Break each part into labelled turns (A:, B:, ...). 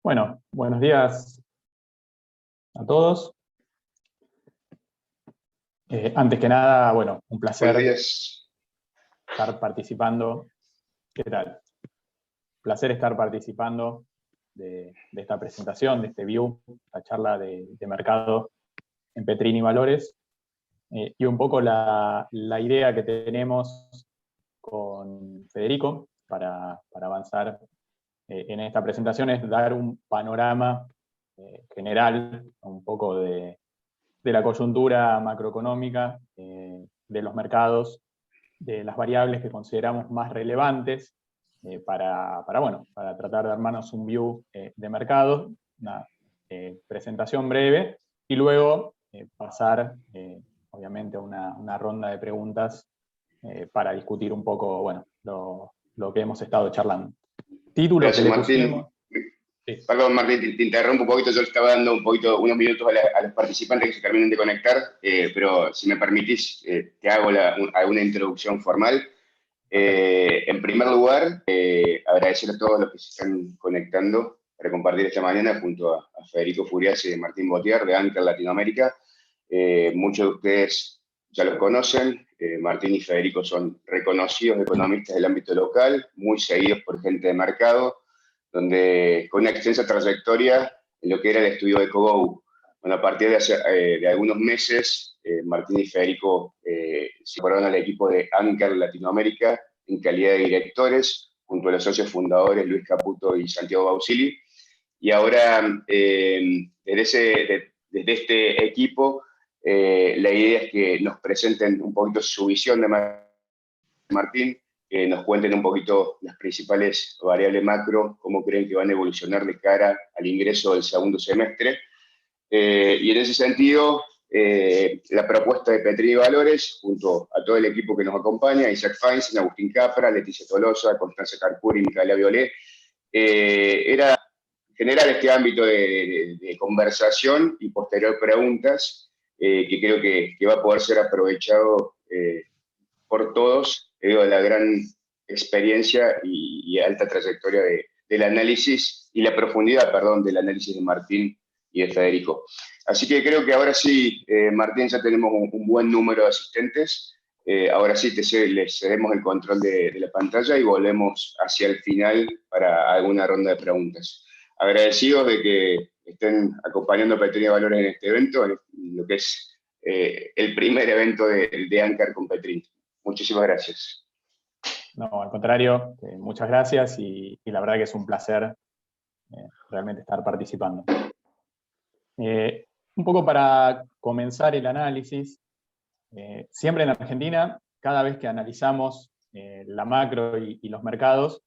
A: Bueno, buenos días a todos. Antes que nada, bueno, un placer
B: Buenos días.
A: estar participando. ¿Qué tal? Placer estar participando de esta presentación, de este view, la charla de mercado en Petrini Valores. Y un poco la idea que tenemos con Federico para avanzar en esta presentación es dar un panorama general, un poco de la coyuntura macroeconómica, de los mercados, de las variables que consideramos más relevantes para tratar de armarnos un view de mercado, una presentación breve, y luego pasar, obviamente, a una ronda de preguntas para discutir un poco, bueno, lo que hemos estado charlando. Título
B: Gracias,
A: que le
B: Martín.
A: pusimos. Sí.
B: Perdón, Martín, te interrumpo un poquito. Yo le estaba dando unos minutos a los participantes que se terminen de conectar, pero si me permitís, te hago alguna introducción formal. En primer lugar, agradecer a todos los que se están conectando para compartir esta mañana junto a Federico Furiasi y Martín Botier de Anker Latinoamérica. Muchos de ustedes ya los conocen. Martín y Federico son reconocidos economistas del ámbito local, muy seguidos por gente de mercado, donde con una extensa trayectoria en lo que era el estudio de EcoGo. Bueno, a partir de algunos meses, Martín y Federico se fueron al equipo de Anker Latinoamérica en calidad de directores, junto a los socios fundadores Luis Caputo y Santiago Bausili. Y ahora, desde este equipo, la idea es que nos presenten un poquito su visión de Martín, que nos cuenten un poquito las principales variables macro, cómo creen que van a evolucionar de cara al ingreso del segundo semestre. Y en ese sentido, la propuesta de Petrini Valores, junto a todo el equipo que nos acompaña, Isaac Feinstein, Agustín Capra, Leticia Tolosa, Constanza Carcuri y Micaela Violet, era generar este ámbito de conversación y posterior preguntas, que creo que va a poder ser aprovechado por todos, debido a la gran experiencia y alta trayectoria del análisis y la profundidad, perdón, del análisis de Martín y de Federico. Así que creo que ahora sí, Martín, ya tenemos un buen número de asistentes. Ahora sí les cedemos el control de la pantalla y volvemos hacia el final para alguna ronda de preguntas. Agradecidos de que estén acompañando a Petrini Valores en este evento, en lo que es el primer evento de Anker con Petrini. Muchísimas gracias.
A: No, al contrario, muchas gracias y la verdad que es un placer realmente estar participando. Un poco para comenzar el análisis, siempre en Argentina, cada vez que analizamos la macro y los mercados,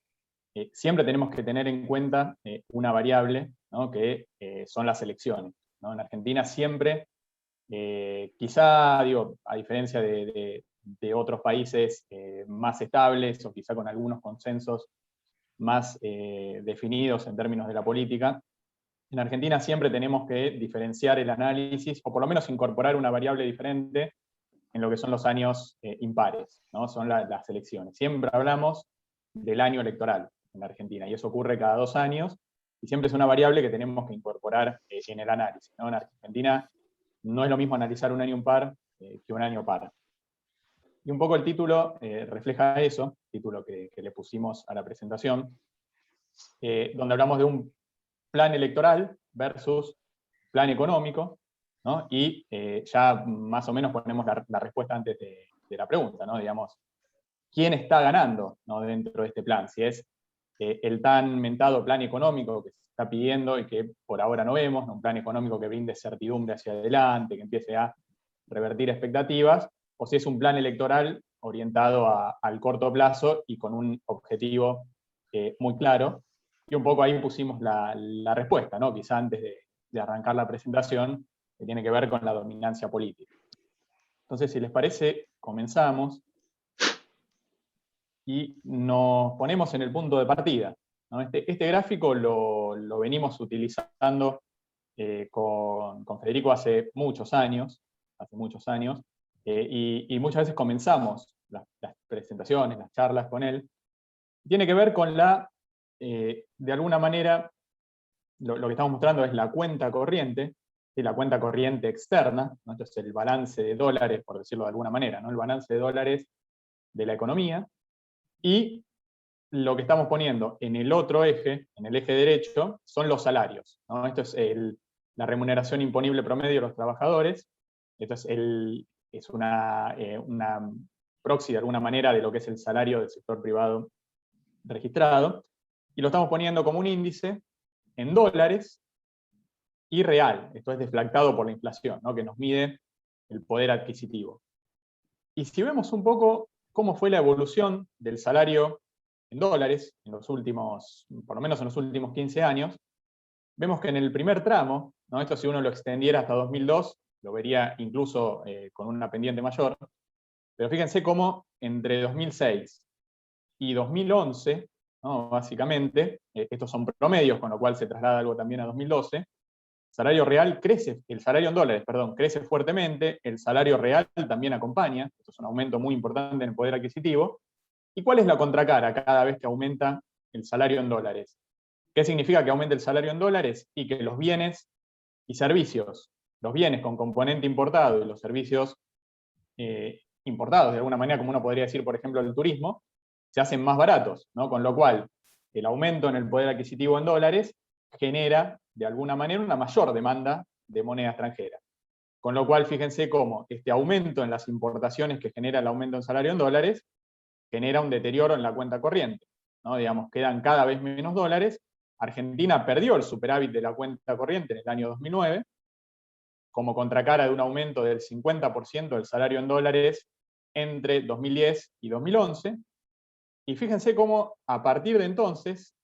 A: siempre tenemos que tener en cuenta una variable, ¿no? Que son las elecciones, ¿no? En Argentina siempre, quizá, digo, a diferencia de otros países más estables o quizá con algunos consensos más definidos en términos de la política, en Argentina siempre tenemos que diferenciar el análisis, o por lo menos incorporar una variable diferente en lo que son los años impares, ¿no? Son las elecciones. Siempre hablamos del año electoral en Argentina, y eso ocurre cada 2 años, y siempre es una variable que tenemos que incorporar en el análisis, ¿no? En Argentina no es lo mismo analizar un año impar que un año par. Y un poco el título refleja eso, título que le pusimos a la presentación, donde hablamos de un plan electoral versus plan económico, ¿no? Y ya más o menos ponemos la respuesta antes de la pregunta, ¿no? Digamos, ¿quién está ganando, ¿no? Dentro de este plan? Si es el tan mentado plan económico que se está pidiendo y que por ahora no vemos, ¿no? Un plan económico que brinde certidumbre hacia adelante, que empiece a revertir expectativas, o si es un plan electoral orientado al corto plazo y con un objetivo muy claro. Y un poco ahí pusimos la respuesta, ¿no? Quizá antes de arrancar la presentación, que tiene que ver con la dominancia política. Entonces, si les parece, comenzamos y nos ponemos en el punto de partida, ¿no? Este gráfico lo venimos utilizando con Federico hace muchos años, y muchas veces comenzamos las presentaciones, las charlas con él. Tiene que ver con de alguna manera, lo que estamos mostrando es la cuenta corriente, ¿sí? La cuenta corriente externa, ¿no? Esto es el balance de dólares, por decirlo de alguna manera, ¿no? El balance de dólares de la economía, y lo que estamos poniendo en el otro eje, en el eje derecho, son los salarios, ¿no? Esto es la remuneración imponible promedio de los trabajadores. Esto es una proxy de alguna manera de lo que es el salario del sector privado registrado, y lo estamos poniendo como un índice en dólares y real. Esto es deflactado por la inflación, ¿no? Que nos mide el poder adquisitivo. Y si vemos un poco cómo fue la evolución del salario en dólares en los últimos, por lo menos en los últimos 15 años, vemos que en el primer tramo, ¿no? Esto si uno lo extendiera hasta 2002, lo vería incluso con una pendiente mayor, pero fíjense cómo entre 2006 y 2011, ¿no? Básicamente, estos son promedios, con lo cual se traslada algo también a 2012, salario real crece, el salario en dólares, perdón, crece fuertemente, el salario real también acompaña, esto es un aumento muy importante en el poder adquisitivo. ¿Y cuál es la contracara cada vez que aumenta el salario en dólares? ¿Qué significa que aumente el salario en dólares? Y que los bienes y servicios, los bienes con componente importado y los servicios importados, de alguna manera, como uno podría decir, por ejemplo, el turismo, se hacen más baratos, ¿no? Con lo cual, el aumento en el poder adquisitivo en dólares genera, de alguna manera, una mayor demanda de moneda extranjera. Con lo cual, fíjense cómo este aumento en las importaciones que genera el aumento en salario en dólares genera un deterioro en la cuenta corriente, ¿no? Digamos, quedan cada vez menos dólares. Argentina perdió el superávit de la cuenta corriente en el año 2009, como contracara de un aumento del 50% del salario en dólares entre 2010 y 2011. Y fíjense cómo a partir de entonces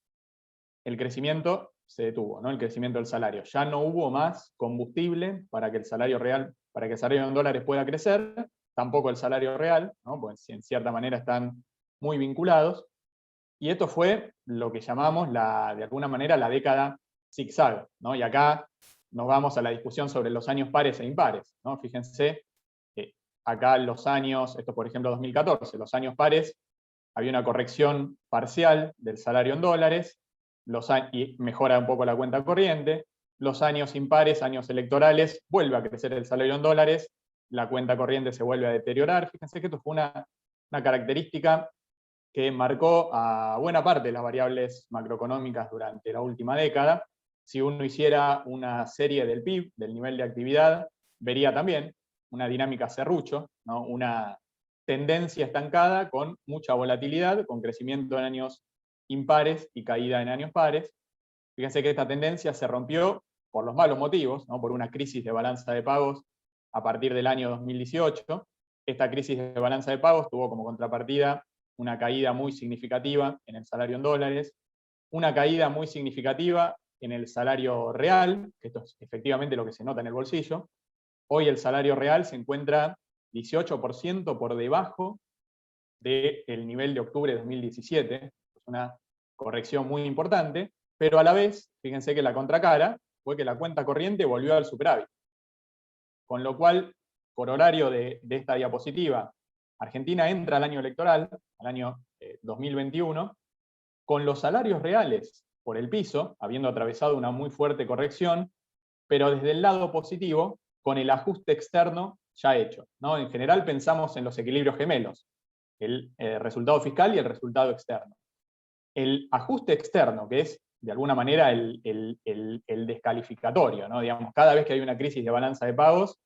A: el crecimiento se detuvo, ¿no? El crecimiento del salario. Ya no hubo más combustible para que el salario real, para que el salario en dólares pueda crecer, tampoco el salario real, ¿no? Pues en cierta manera están muy vinculados. Y esto fue lo que llamamos, de alguna manera, la década zigzag, ¿no? Y acá nos vamos a la discusión sobre los años pares e impares, ¿no? Fíjense, acá los años, esto por ejemplo 2014, los años pares, había una corrección parcial del salario en dólares, y mejora un poco la cuenta corriente. Los años impares, años electorales, vuelve a crecer el salario en dólares, la cuenta corriente se vuelve a deteriorar. Fíjense que esto fue una característica que marcó a buena parte de las variables macroeconómicas durante la última década. Si uno hiciera una serie del PIB, del nivel de actividad, vería también una dinámica serrucho, ¿no? Una tendencia estancada con mucha volatilidad, con crecimiento en años impares y caída en años pares. Fíjense que esta tendencia se rompió por los malos motivos, ¿no? Por una crisis de balanza de pagos a partir del año 2018. Esta crisis de balanza de pagos tuvo como contrapartida una caída muy significativa en el salario en dólares, una caída muy significativa en el salario real, que esto es efectivamente lo que se nota en el bolsillo. Hoy el salario real se encuentra 18% por debajo del nivel de octubre de 2017, es una corrección muy importante, pero a la vez, fíjense que la contracara fue que la cuenta corriente volvió al superávit. Con lo cual, por horario de esta diapositiva, Argentina entra al año electoral, al año 2021, con los salarios reales por el piso, habiendo atravesado una muy fuerte corrección, pero desde el lado positivo, con el ajuste externo ya hecho, ¿no? En general pensamos en los equilibrios gemelos, el resultado fiscal y el resultado externo. El ajuste externo, que es de alguna manera el descalificatorio, ¿no? Digamos, cada vez que hay una crisis de balanza de pagos,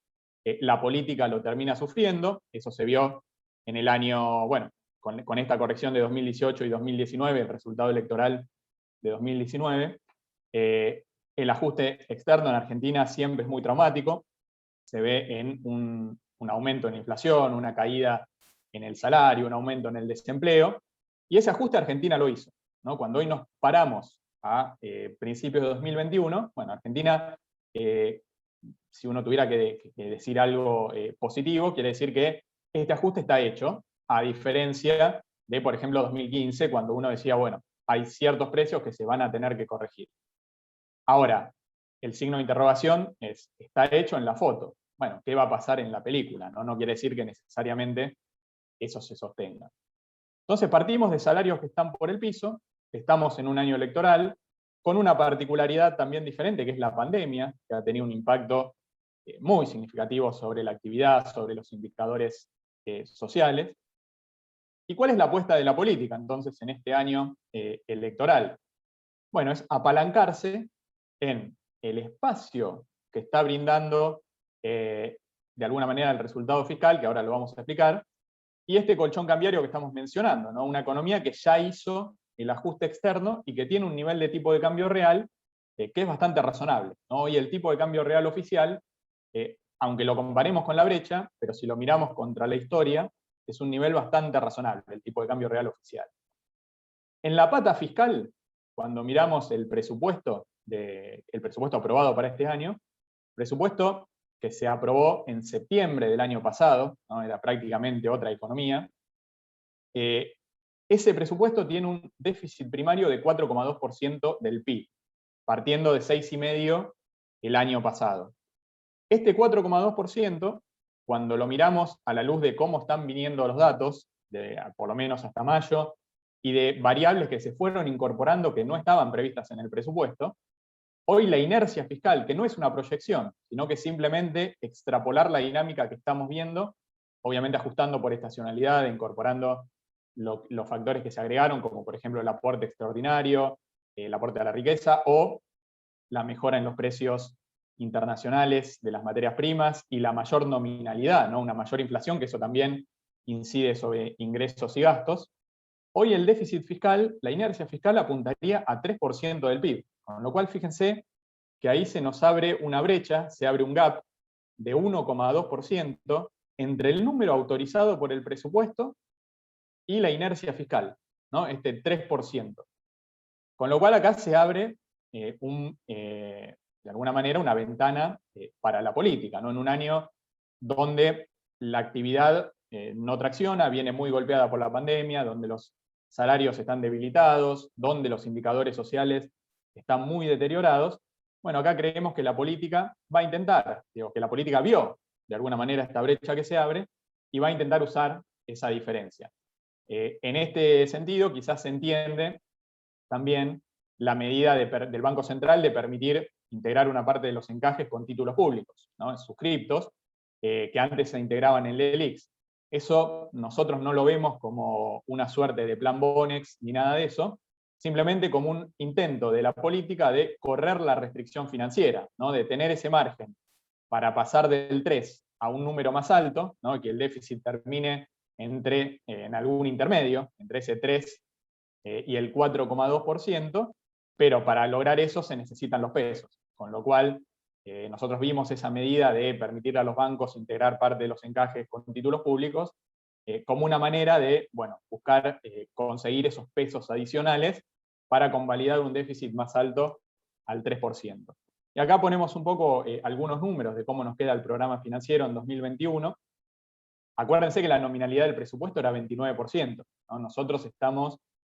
A: la política lo termina sufriendo. Eso se vio en el año, bueno, con esta corrección de 2018 y 2019, el resultado electoral de 2019. El ajuste externo en Argentina siempre es muy traumático. Se ve en un aumento en la inflación, una caída en el salario, un aumento en el desempleo. Y ese ajuste Argentina lo hizo, ¿no? Cuando hoy nos paramos a principios de 2021, bueno, Argentina, si uno tuviera que decir algo positivo, quiere decir que este ajuste está hecho, a diferencia de, por ejemplo, 2015, cuando uno decía, bueno, hay ciertos precios que se van a tener que corregir. Ahora, el signo de interrogación es, ¿está hecho en la foto? Bueno, ¿qué va a pasar en la película? No quiere decir que necesariamente eso se sostenga. Entonces partimos de salarios que están por el piso, estamos en un año electoral, con una particularidad también diferente, que es la pandemia, que ha tenido un impacto muy significativo sobre la actividad, sobre los indicadores sociales. ¿Y cuál es la apuesta de la política, entonces, en este año electoral? Bueno, es apalancarse en el espacio que está brindando, de alguna manera, el resultado fiscal, que ahora lo vamos a explicar, y este colchón cambiario que estamos mencionando, ¿no? Una economía que ya hizo el ajuste externo y que tiene un nivel de tipo de cambio real que es bastante razonable, ¿no? Hoy el tipo de cambio real oficial, aunque lo comparemos con la brecha, pero si lo miramos contra la historia, es un nivel bastante razonable, el tipo de cambio real oficial. En la pata fiscal, cuando miramos el presupuesto aprobado para este año, presupuesto que se aprobó en septiembre del año pasado, ¿no? Era prácticamente otra economía, ese presupuesto tiene un déficit primario de 4,2% del PIB, partiendo de 6,5% el año pasado. Este 4,2%, cuando lo miramos a la luz de cómo están viniendo los datos, por lo menos hasta mayo, y de variables que se fueron incorporando que no estaban previstas en el presupuesto, hoy la inercia fiscal, que no es una proyección, sino que simplemente extrapolar la dinámica que estamos viendo, obviamente ajustando por estacionalidad, incorporando los factores que se agregaron, como por ejemplo el aporte extraordinario, el aporte a la riqueza, o la mejora en los precios internacionales de las materias primas y la mayor nominalidad, ¿no? Una mayor inflación, que eso también incide sobre ingresos y gastos. Hoy el déficit fiscal, la inercia fiscal apuntaría a 3% del PIB, con lo cual fíjense que ahí se nos abre una brecha, se abre un gap de 1,2% entre el número autorizado por el presupuesto y la inercia fiscal, ¿no? Este 3%. Con lo cual acá se abre de alguna manera una ventana para la política, ¿no? En un año donde la actividad no tracciona, viene muy golpeada por la pandemia, donde los salarios están debilitados, donde los indicadores sociales están muy deteriorados. Bueno, acá creemos que la política va a intentar, que la política vio de alguna manera esta brecha que se abre y va a intentar usar esa diferencia. En este sentido, quizás se entiende también la medida del Banco Central de permitir integrar una parte de los encajes con títulos públicos, ¿no? Suscriptos, que antes se integraban en el LELIX. Eso nosotros no lo vemos como una suerte de plan Bonex ni nada de eso, simplemente como un intento de la política de correr la restricción financiera, ¿no? De tener ese margen para pasar del 3 a un número más alto, ¿no? Que el déficit termine en algún intermedio, entre ese 3 y el 4,2%, pero para lograr eso se necesitan los pesos, con lo cual nosotros vimos esa medida de permitir a los bancos integrar parte de los encajes con títulos públicos como una manera de, bueno, buscar conseguir esos pesos adicionales para convalidar un déficit más alto al 3%. Y acá ponemos un poco algunos números de cómo nos queda el programa financiero en 2021. Acuérdense que la nominalidad del presupuesto era 29%, ¿no? Nosotros estamos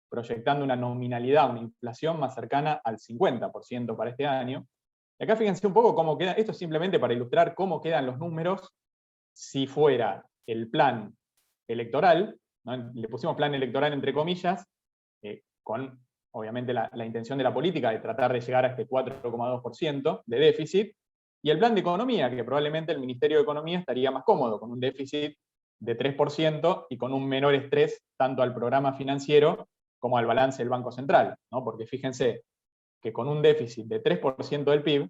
A: proyectando una nominalidad, una inflación más cercana al 50% para este año. Y acá fíjense un poco cómo queda, esto es simplemente para ilustrar cómo quedan los números si fuera el plan electoral, ¿no? Le pusimos plan electoral entre comillas, con obviamente la intención de la política de tratar de llegar a este 4,2% de déficit, y el plan de economía, que probablemente el Ministerio de Economía estaría más cómodo, con un déficit de 3% y con un menor estrés tanto al programa financiero como al balance del Banco Central, ¿no? Porque fíjense que con un déficit de 3% del PIB,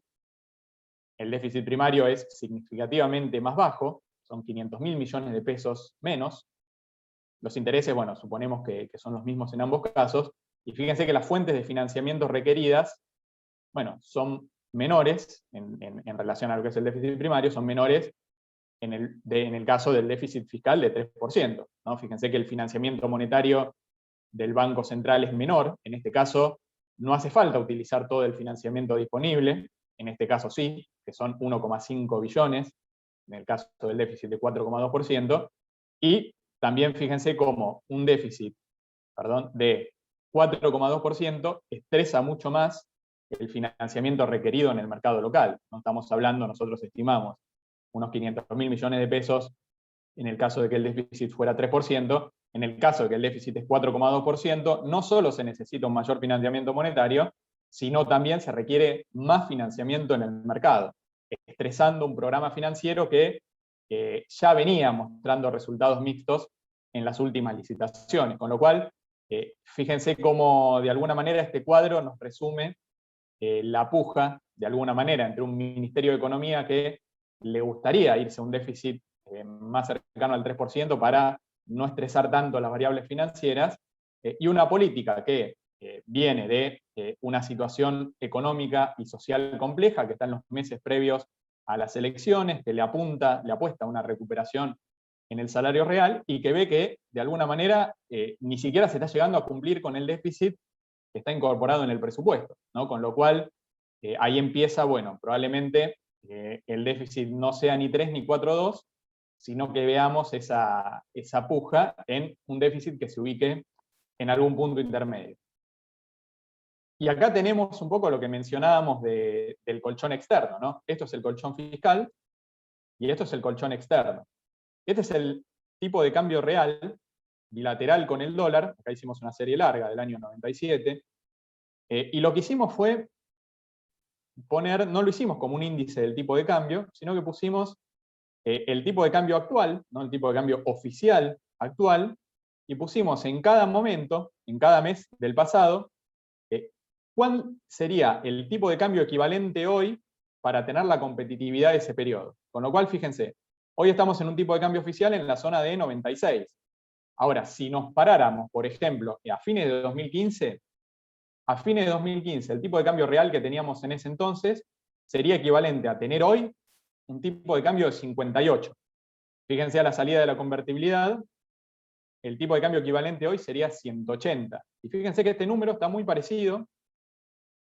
A: el déficit primario es significativamente más bajo, son 500.000 millones de pesos menos. Los intereses, bueno, suponemos que son los mismos en ambos casos, y fíjense que las fuentes de financiamiento requeridas, bueno, son menores en relación a lo que es el déficit primario, son menores en el caso del déficit fiscal de 3%, ¿no? Fíjense que el financiamiento monetario del Banco Central es menor, en este caso no hace falta utilizar todo el financiamiento disponible, en este caso sí, que son 1,5 billones, en el caso del déficit de 4,2%, y también fíjense cómo un déficit, de 4,2% estresa mucho más el financiamiento requerido en el mercado local. No estamos hablando, nosotros estimamos, unos 500.000 millones de pesos en el caso de que el déficit fuera 3%, en el caso de que el déficit es 4,2%, no solo se necesita un mayor financiamiento monetario, sino también se requiere más financiamiento en el mercado, estresando un programa financiero que ya venía mostrando resultados mixtos en las últimas licitaciones, con lo cual, fíjense cómo de alguna manera este cuadro nos resume la puja, de alguna manera, entre un Ministerio de Economía que le gustaría irse a un déficit más cercano al 3% para no estresar tanto las variables financieras, y una política que viene de una situación económica y social compleja, que está en los meses previos a las elecciones, que le apuesta a una recuperación en el salario real, y que ve que, de alguna manera, ni siquiera se está llegando a cumplir con el déficit que está incorporado en el presupuesto, ¿no? Con lo cual, ahí empieza, bueno, probablemente el déficit no sea ni 3 ni 4,2, sino que veamos esa puja en un déficit que se ubique en algún punto intermedio. Y acá tenemos un poco lo que mencionábamos del colchón externo, ¿no? Esto es el colchón fiscal y esto es el colchón externo. Este es el tipo de cambio real, bilateral con el dólar, acá hicimos una serie larga del año 97, y lo que hicimos fue poner, no lo hicimos como un índice del tipo de cambio, sino que pusimos el tipo de cambio actual, ¿no? El tipo de cambio oficial actual, y pusimos en cada momento, en cada mes del pasado, cuál sería el tipo de cambio equivalente hoy para tener la competitividad de ese periodo. Con lo cual, fíjense, hoy estamos en un tipo de cambio oficial en la zona de 96. Ahora, si nos paráramos, por ejemplo, a fines de 2015, el tipo de cambio real que teníamos en ese entonces sería equivalente a tener hoy un tipo de cambio de 58. Fíjense, a la salida de la convertibilidad, el tipo de cambio equivalente hoy sería 180. Y fíjense que este número está muy parecido,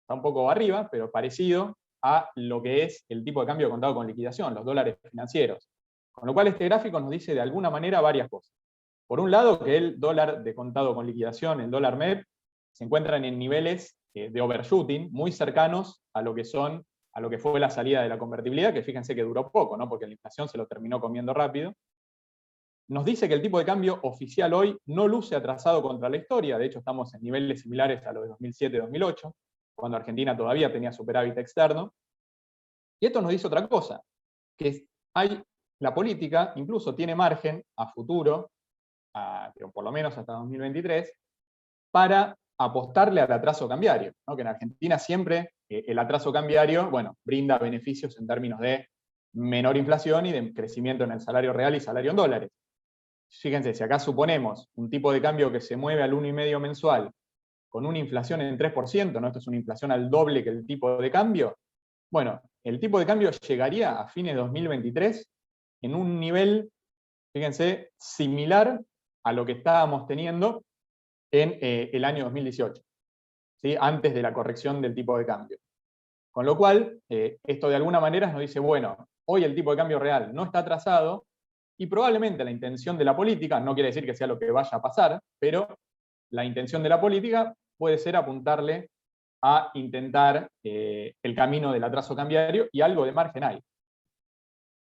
A: está un poco arriba, pero parecido a lo que es el tipo de cambio de contado con liquidación, los dólares financieros. Con lo cual este gráfico nos dice de alguna manera varias cosas. Por un lado, que el dólar de contado con liquidación, el dólar MEP, se encuentran en niveles de overshooting muy cercanos a lo que fue la salida de la convertibilidad, que fíjense que duró poco, ¿no? Porque la inflación se lo terminó comiendo rápido. Nos dice que el tipo de cambio oficial hoy no luce atrasado contra la historia, de hecho estamos en niveles similares a los de 2007-2008, cuando Argentina todavía tenía superávit externo. Y esto nos dice otra cosa, que la política incluso tiene margen a futuro, por lo menos hasta 2023, para apostarle al atraso cambiario, ¿no? Que en Argentina siempre el atraso cambiario, bueno, brinda beneficios en términos de menor inflación y de crecimiento en el salario real y salario en dólares. Fíjense, si acá suponemos un tipo de cambio que se mueve al 1,5 mensual, con una inflación en 3%, ¿no? Esto es una inflación al doble que el tipo de cambio, bueno, el tipo de cambio llegaría a fines de 2023 en un nivel, fíjense, similar a lo que estábamos teniendo en el año 2018, ¿sí? Antes de la corrección del tipo de cambio. Con lo cual, esto de alguna manera nos dice, bueno, hoy el tipo de cambio real no está atrasado, y probablemente la intención de la política, no quiere decir que sea lo que vaya a pasar, pero la intención de la política puede ser apuntarle a intentar el camino del atraso cambiario, y algo de margen hay.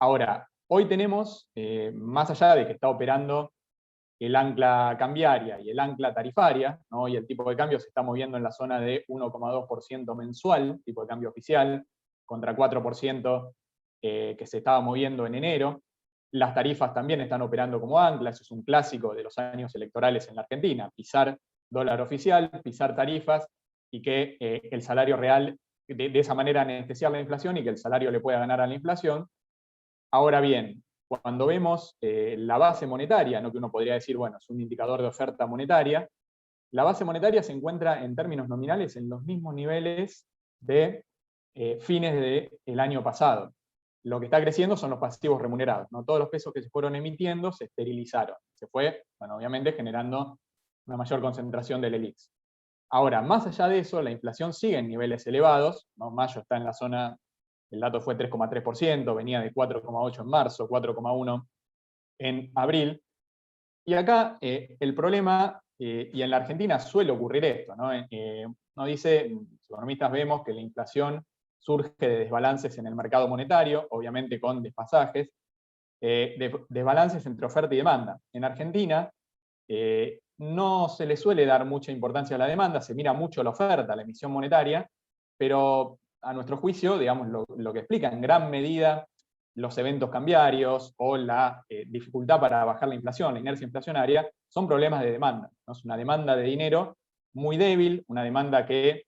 A: Ahora, hoy tenemos, más allá de que está operando el ancla cambiaria y el ancla tarifaria, ¿no? Y el tipo de cambio se está moviendo en la zona de 1,2% mensual, tipo de cambio oficial, contra 4% que se estaba moviendo en enero. Las tarifas también están operando como ancla, eso es un clásico de los años electorales en la Argentina, pisar dólar oficial, pisar tarifas, y que el salario real, de esa manera anestesiar la inflación y que el salario le pueda ganar a la inflación. Ahora bien, cuando vemos la base monetaria, ¿no? Que uno podría decir, bueno, es un indicador de oferta monetaria, la base monetaria se encuentra en términos nominales en los mismos niveles de fines del año pasado. Lo que está creciendo son los pasivos remunerados, ¿no? Todos los pesos que se fueron emitiendo se esterilizaron. Se fue, bueno, obviamente generando una mayor concentración del ELIX. Ahora, más allá de eso, la inflación sigue en niveles elevados, ¿no? Mayo está en la zona, el dato fue 3,3%, venía de 4,8 en marzo, 4,1 en abril. Y acá el problema, y en la Argentina suele ocurrir esto, ¿no? Uno dice, los economistas vemos que la inflación surge de desbalances en el mercado monetario, obviamente con desfasajes, desbalances entre oferta y demanda. En Argentina no se le suele dar mucha importancia a la demanda, se mira mucho la oferta, la emisión monetaria, pero a nuestro juicio, digamos, lo que explica en gran medida los eventos cambiarios o la dificultad para bajar la inflación, la inercia inflacionaria, son problemas de demanda, ¿no? Es una demanda de dinero muy débil, una demanda que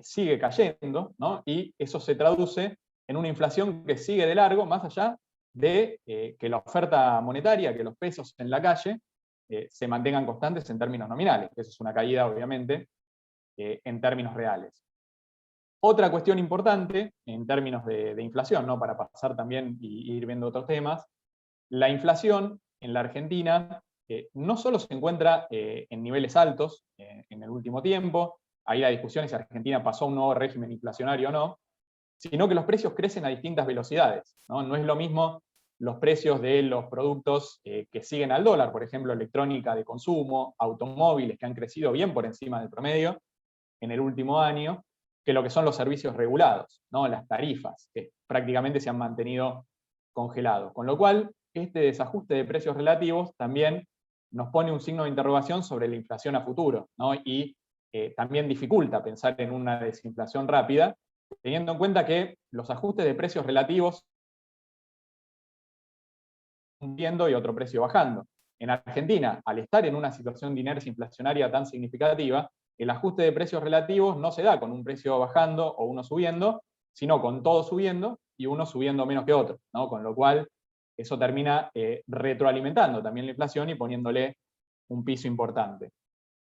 A: sigue cayendo, ¿no? Y eso se traduce en una inflación que sigue de largo, más allá de que la oferta monetaria, que los pesos en la calle, se mantengan constantes en términos nominales, que eso es una caída, obviamente, en términos reales. Otra cuestión importante, en términos de inflación, ¿no? Para pasar también y ir viendo otros temas, la inflación en la Argentina no solo se encuentra en niveles altos en el último tiempo, ahí la discusión es si Argentina pasó a un nuevo régimen inflacionario o no, sino que los precios crecen a distintas velocidades, ¿no? No es lo mismo los precios de los productos que siguen al dólar, por ejemplo, electrónica de consumo, automóviles que han crecido bien por encima del promedio en el último año, que lo que son los servicios regulados, ¿no? Las tarifas, que prácticamente se han mantenido congelados. Con lo cual, este desajuste de precios relativos también nos pone un signo de interrogación sobre la inflación a futuro, ¿no? Y también dificulta pensar en una desinflación rápida, teniendo en cuenta que los ajustes de precios relativos subiendo y otro precio bajando. En Argentina, al estar en una situación de inercia inflacionaria tan significativa, el ajuste de precios relativos no se da con un precio bajando o uno subiendo, sino con todo subiendo y uno subiendo menos que otro, ¿no? Con lo cual, eso termina retroalimentando también la inflación y poniéndole un piso importante.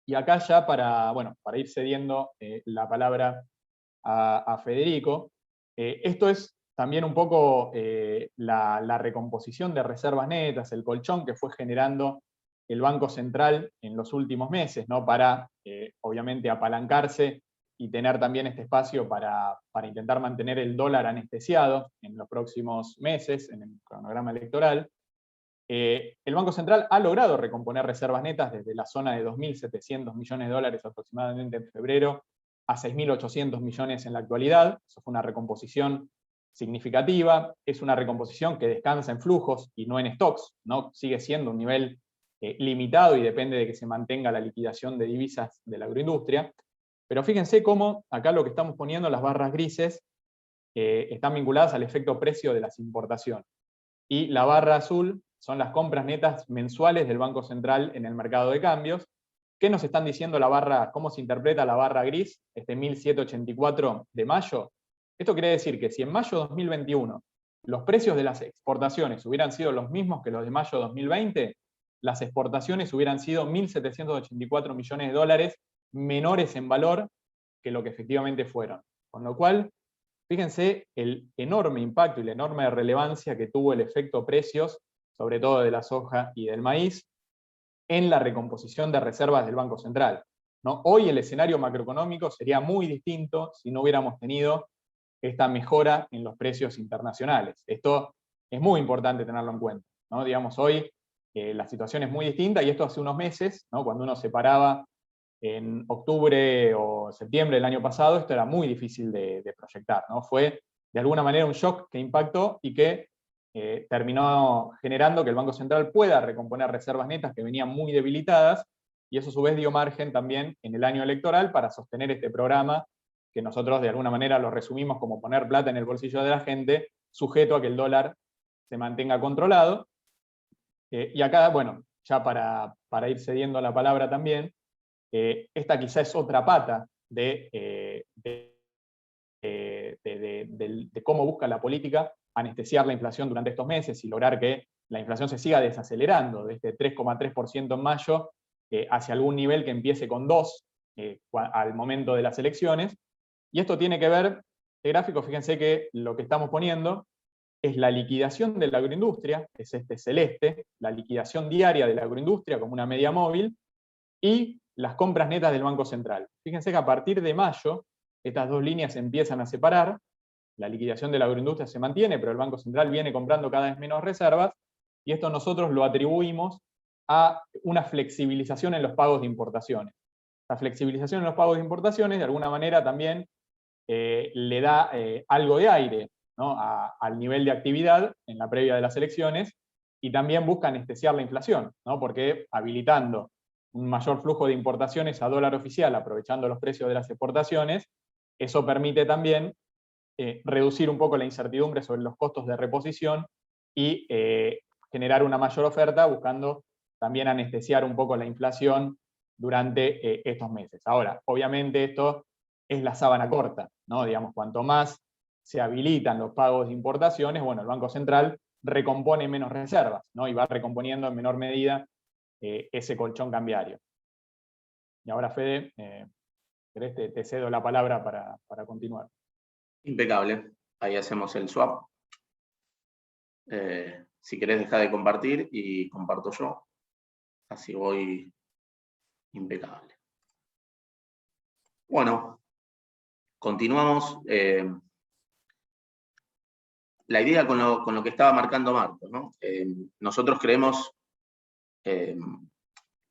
A: Y acá ya para ir cediendo la palabra a Federico, esto es también un poco la recomposición de reservas netas, el colchón que fue generando el Banco Central en los últimos meses, ¿no? Para, obviamente, apalancarse y tener también este espacio para intentar mantener el dólar anestesiado en los próximos meses, en el cronograma electoral. El Banco Central ha logrado recomponer reservas netas desde la zona de 2.700 millones de dólares aproximadamente en febrero a 6.800 millones en la actualidad. Eso fue una recomposición significativa, es una recomposición que descansa en flujos y no en stocks, ¿no? Sigue siendo un nivel limitado y depende de que se mantenga la liquidación de divisas de la agroindustria. Pero fíjense cómo acá lo que estamos poniendo, las barras grises, están vinculadas al efecto precio de las importaciones. Y la barra azul son las compras netas mensuales del Banco Central en el mercado de cambios. ¿Qué nos están diciendo la barra, cómo se interpreta la barra gris, este 1784 de mayo? Esto quiere decir que si en mayo de 2021 los precios de las exportaciones hubieran sido los mismos que los de mayo de 2020, las exportaciones hubieran sido 1.784 millones de dólares menores en valor que lo que efectivamente fueron. Con lo cual, fíjense el enorme impacto y la enorme relevancia que tuvo el efecto precios, sobre todo de la soja y del maíz, en la recomposición de reservas del Banco Central, ¿no? Hoy el escenario macroeconómico sería muy distinto si no hubiéramos tenido esta mejora en los precios internacionales. Esto es muy importante tenerlo en cuenta, ¿no? Digamos, hoy la situación es muy distinta y esto hace unos meses, ¿no? Cuando uno se paraba en octubre o septiembre del año pasado, esto era muy difícil de proyectar, ¿no? Fue de alguna manera un shock que impactó y que terminó generando que el Banco Central pueda recomponer reservas netas que venían muy debilitadas, y eso a su vez dio margen también en el año electoral para sostener este programa que nosotros de alguna manera lo resumimos como poner plata en el bolsillo de la gente, sujeto a que el dólar se mantenga controlado. Y acá, bueno, ya para ir cediendo la palabra también, esta quizá es otra pata de cómo busca la política anestesiar la inflación durante estos meses y lograr que la inflación se siga desacelerando de este 3,3% en mayo hacia algún nivel que empiece con 2 al momento de las elecciones. Y esto tiene que ver, este gráfico, fíjense que lo que estamos poniendo es la liquidación de la agroindustria, es este celeste, la liquidación diaria de la agroindustria como una media móvil, y las compras netas del Banco Central. Fíjense que a partir de mayo, estas dos líneas se empiezan a separar, la liquidación de la agroindustria se mantiene, pero el Banco Central viene comprando cada vez menos reservas, y esto nosotros lo atribuimos a una flexibilización en los pagos de importaciones. La flexibilización en los pagos de importaciones, de alguna manera, también le da algo de aire, ¿no? al nivel de actividad en la previa de las elecciones, y también busca anestesiar la inflación, ¿no? Porque habilitando un mayor flujo de importaciones a dólar oficial, aprovechando los precios de las exportaciones, Eso permite también reducir un poco la incertidumbre sobre los costos de reposición y generar una mayor oferta, buscando también anestesiar un poco la inflación durante estos meses. Ahora, obviamente esto es la sábana corta, ¿no? Digamos, cuanto más se habilitan los pagos de importaciones, bueno, el Banco Central recompone menos reservas, ¿no? Y va recomponiendo en menor medida ese colchón cambiario. Y ahora, Fede, te cedo la palabra para continuar.
C: Impecable. Ahí hacemos el swap. Si querés dejar de compartir y comparto yo. Así voy impecable. Bueno, continuamos. La idea con lo que estaba marcando Marco, ¿no? Nosotros creemos que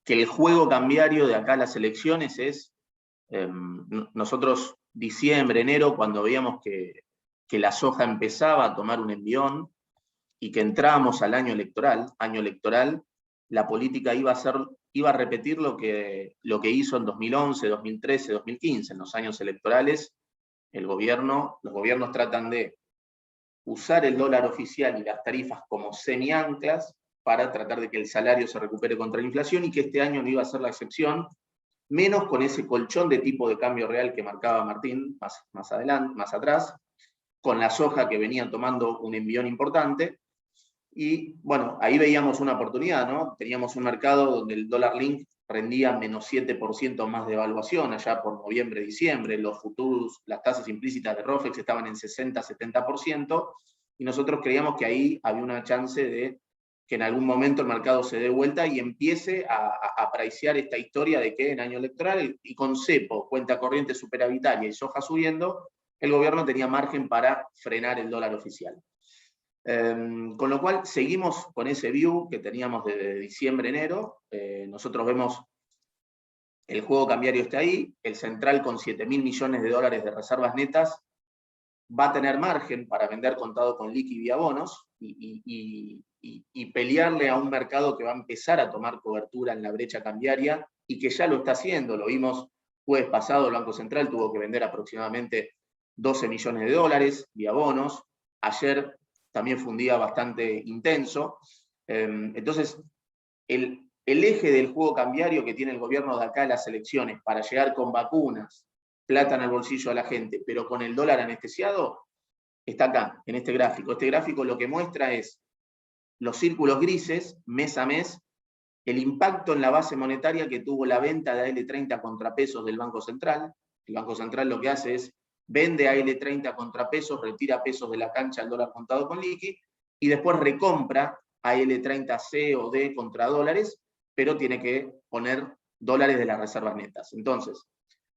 C: el juego cambiario de acá a las elecciones es, nosotros diciembre, enero, cuando veíamos que la soja empezaba a tomar un envión y que entrábamos al año electoral, la política iba a repetir lo que hizo en 2011, 2013, 2015, en los años electorales. Los gobiernos tratan de usar el dólar oficial y las tarifas como semi-anclas para tratar de que el salario se recupere contra la inflación, y que este año no iba a ser la excepción, menos con ese colchón de tipo de cambio real que marcaba Martín más atrás, con la soja que venía tomando un envión importante. Y bueno, ahí veíamos una oportunidad, ¿no? Teníamos un mercado donde el dólar link rendía menos 7% más de evaluación allá por noviembre, diciembre. Los futuros, las tasas implícitas de ROFEX estaban en 60-70%, y nosotros creíamos que ahí había una chance de que en algún momento el mercado se dé vuelta y empiece a pricear esta historia de que en año electoral, y con cepo, cuenta corriente superavitaria y soja subiendo, el gobierno tenía margen para frenar el dólar oficial. Con lo cual seguimos con ese view que teníamos desde diciembre, enero. Nosotros vemos el juego cambiario está ahí, el central con 7.000 millones de dólares de reservas netas va a tener margen para vender contado con liqui vía bonos y pelearle a un mercado que va a empezar a tomar cobertura en la brecha cambiaria y que ya lo está haciendo. Lo vimos jueves pasado, el Banco Central tuvo que vender aproximadamente 12 millones de dólares vía bonos. Ayer también fue un día bastante intenso. Entonces, el eje del juego cambiario que tiene el gobierno de acá en las elecciones para llegar con vacunas, plata en el bolsillo de la gente, pero con el dólar anestesiado, está acá, en este gráfico. Este gráfico lo que muestra es los círculos grises, mes a mes, el impacto en la base monetaria que tuvo la venta de AL30 contrapesos del Banco Central. El Banco Central lo que hace es vende AL30 contrapesos, retira pesos de la cancha al dólar contado con liqui, y después recompra AL30 C o D contra dólares, pero tiene que poner dólares de las reservas netas. Entonces,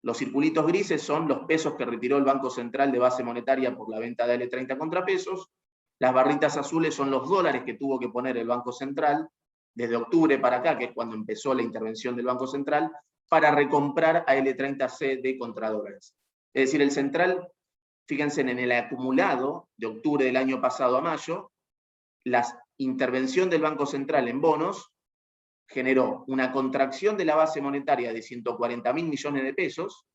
C: los circulitos grises son los pesos que retiró el Banco Central de base monetaria por la venta de AL30 contrapesos. Las barritas azules son los dólares que tuvo que poner el Banco Central desde octubre para acá, que es cuando empezó la intervención del Banco Central, para recomprar AL30C de contra dólares. Es decir, el central, fíjense en el acumulado de octubre del año pasado a mayo, la intervención del Banco Central en bonos generó una contracción de la base monetaria de 140.000 millones de pesos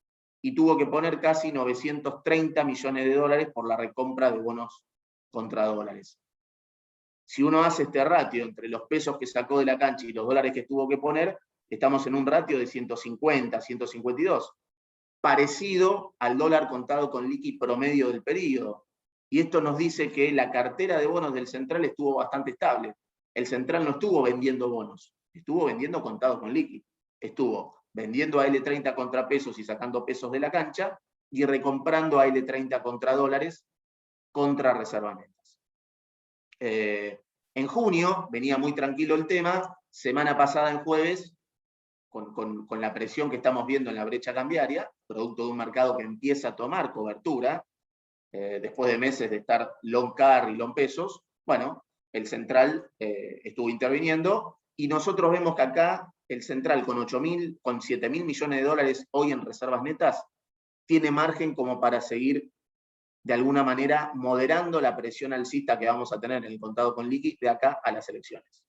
C: y tuvo que poner casi 930 millones de dólares por la recompra de bonos contra dólares. Si uno hace este ratio entre los pesos que sacó de la cancha y los dólares que tuvo que poner, estamos en un ratio de 150, 152, parecido al dólar contado con liqui promedio del periodo. Y esto nos dice que la cartera de bonos del central estuvo bastante estable. El central no estuvo vendiendo bonos, estuvo vendiendo contado con liqui. Estuvo vendiendo AL30 contra pesos y sacando pesos de la cancha, y recomprando AL30 contra dólares contra reservas netas. En junio venía muy tranquilo el tema. Semana pasada, en jueves, con la presión que estamos viendo en la brecha cambiaria, producto de un mercado que empieza a tomar cobertura, después de meses de estar long car y long pesos, bueno, el central estuvo interviniendo, y nosotros vemos que acá el central con 7.000 millones de dólares hoy en reservas netas, tiene margen como para seguir de alguna manera moderando la presión alcista que vamos a tener en el contado con liqui de acá a las elecciones.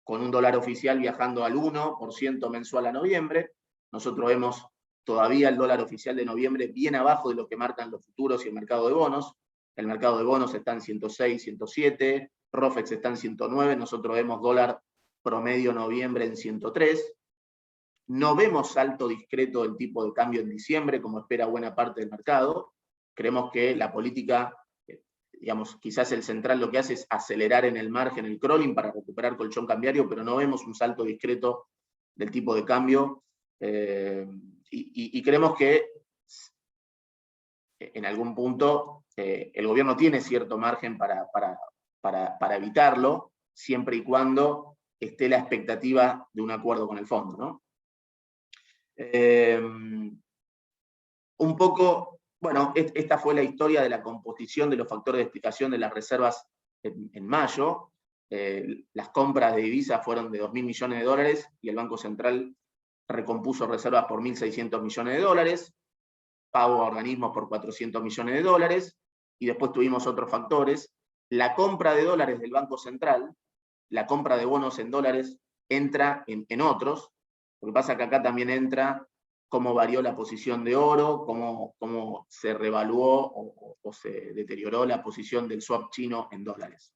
C: Con un dólar oficial viajando al 1% mensual a noviembre, nosotros vemos todavía el dólar oficial de noviembre bien abajo de lo que marcan los futuros y el mercado de bonos. El mercado de bonos está en 106, 107, ROFEX está en 109, nosotros vemos dólar promedio noviembre en 103. No vemos salto discreto del tipo de cambio en diciembre, como espera buena parte del mercado. Creemos que la política, digamos, quizás el central lo que hace es acelerar en el margen el crawling para recuperar colchón cambiario, pero no vemos un salto discreto del tipo de cambio. Y creemos que en algún punto el gobierno tiene cierto margen para evitarlo, siempre y cuando esté la expectativa de un acuerdo con el fondo, ¿no? Un poco, bueno, esta fue la historia de la composición de los factores de explicación de las reservas en mayo. Las compras de divisas fueron de 2.000 millones de dólares y el Banco Central recompuso reservas por 1.600 millones de dólares, pago a organismos por 400 millones de dólares, y después tuvimos otros factores. La compra de dólares del Banco Central, la compra de bonos en dólares, entra en otros. Lo que pasa es que acá también entra cómo varió la posición de oro, cómo se revaluó o se deterioró la posición del swap chino en dólares.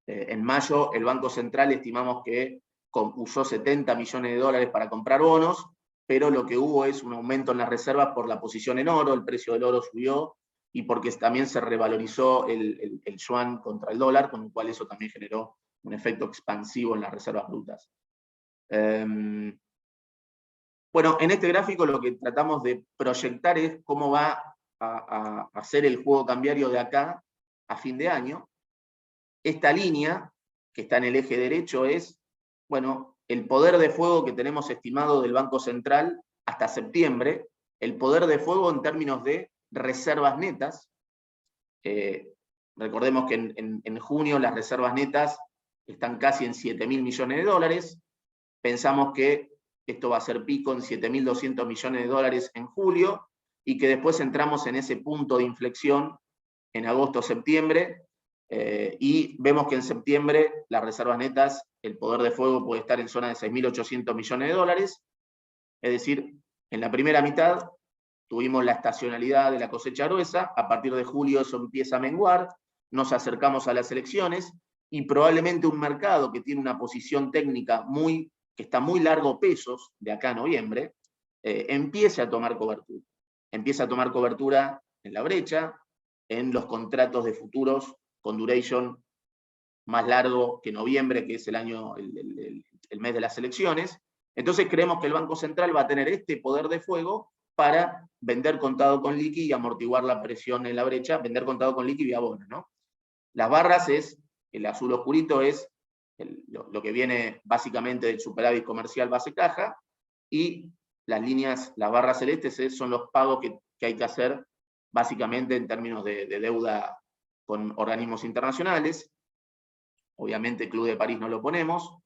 C: En mayo el Banco Central estimamos que usó 70 millones de dólares para comprar bonos, pero lo que hubo es un aumento en las reservas por la posición en oro, el precio del oro subió, y porque también se revalorizó el yuan contra el dólar, con lo cual eso también generó un efecto expansivo en las reservas brutas. Bueno, en este gráfico lo que tratamos de proyectar es cómo va a ser el juego cambiario de acá a fin de año. Esta línea, que está en el eje derecho, es, bueno, el poder de fuego que tenemos estimado del Banco Central hasta septiembre, el poder de fuego en términos de reservas netas. Recordemos que en junio las reservas netas están casi en 7.000 millones de dólares. Pensamos que esto va a ser pico en 7.200 millones de dólares en julio, y que después entramos en ese punto de inflexión en agosto-septiembre, y vemos que en septiembre las reservas netas, el poder de fuego puede estar en zona de 6.800 millones de dólares, es decir, en la primera mitad tuvimos la estacionalidad de la cosecha gruesa, a partir de julio eso empieza a menguar, nos acercamos a las elecciones, y probablemente un mercado que tiene una posición técnica que está muy largo pesos de acá a noviembre, empiece a tomar cobertura. Empieza a tomar cobertura en la brecha, en los contratos de futuros con duration más largo que noviembre, que es el mes de las elecciones. Entonces creemos que el Banco Central va a tener este poder de fuego para vender contado con liqui y amortiguar la presión en la brecha, vender contado con liqui vía bono, ¿no? Las barras el azul oscurito es lo que viene básicamente del superávit comercial base caja, y las líneas, las barras celestes son los pagos que hay que hacer básicamente en términos de deuda con organismos internacionales. Obviamente el Club de París no lo ponemos,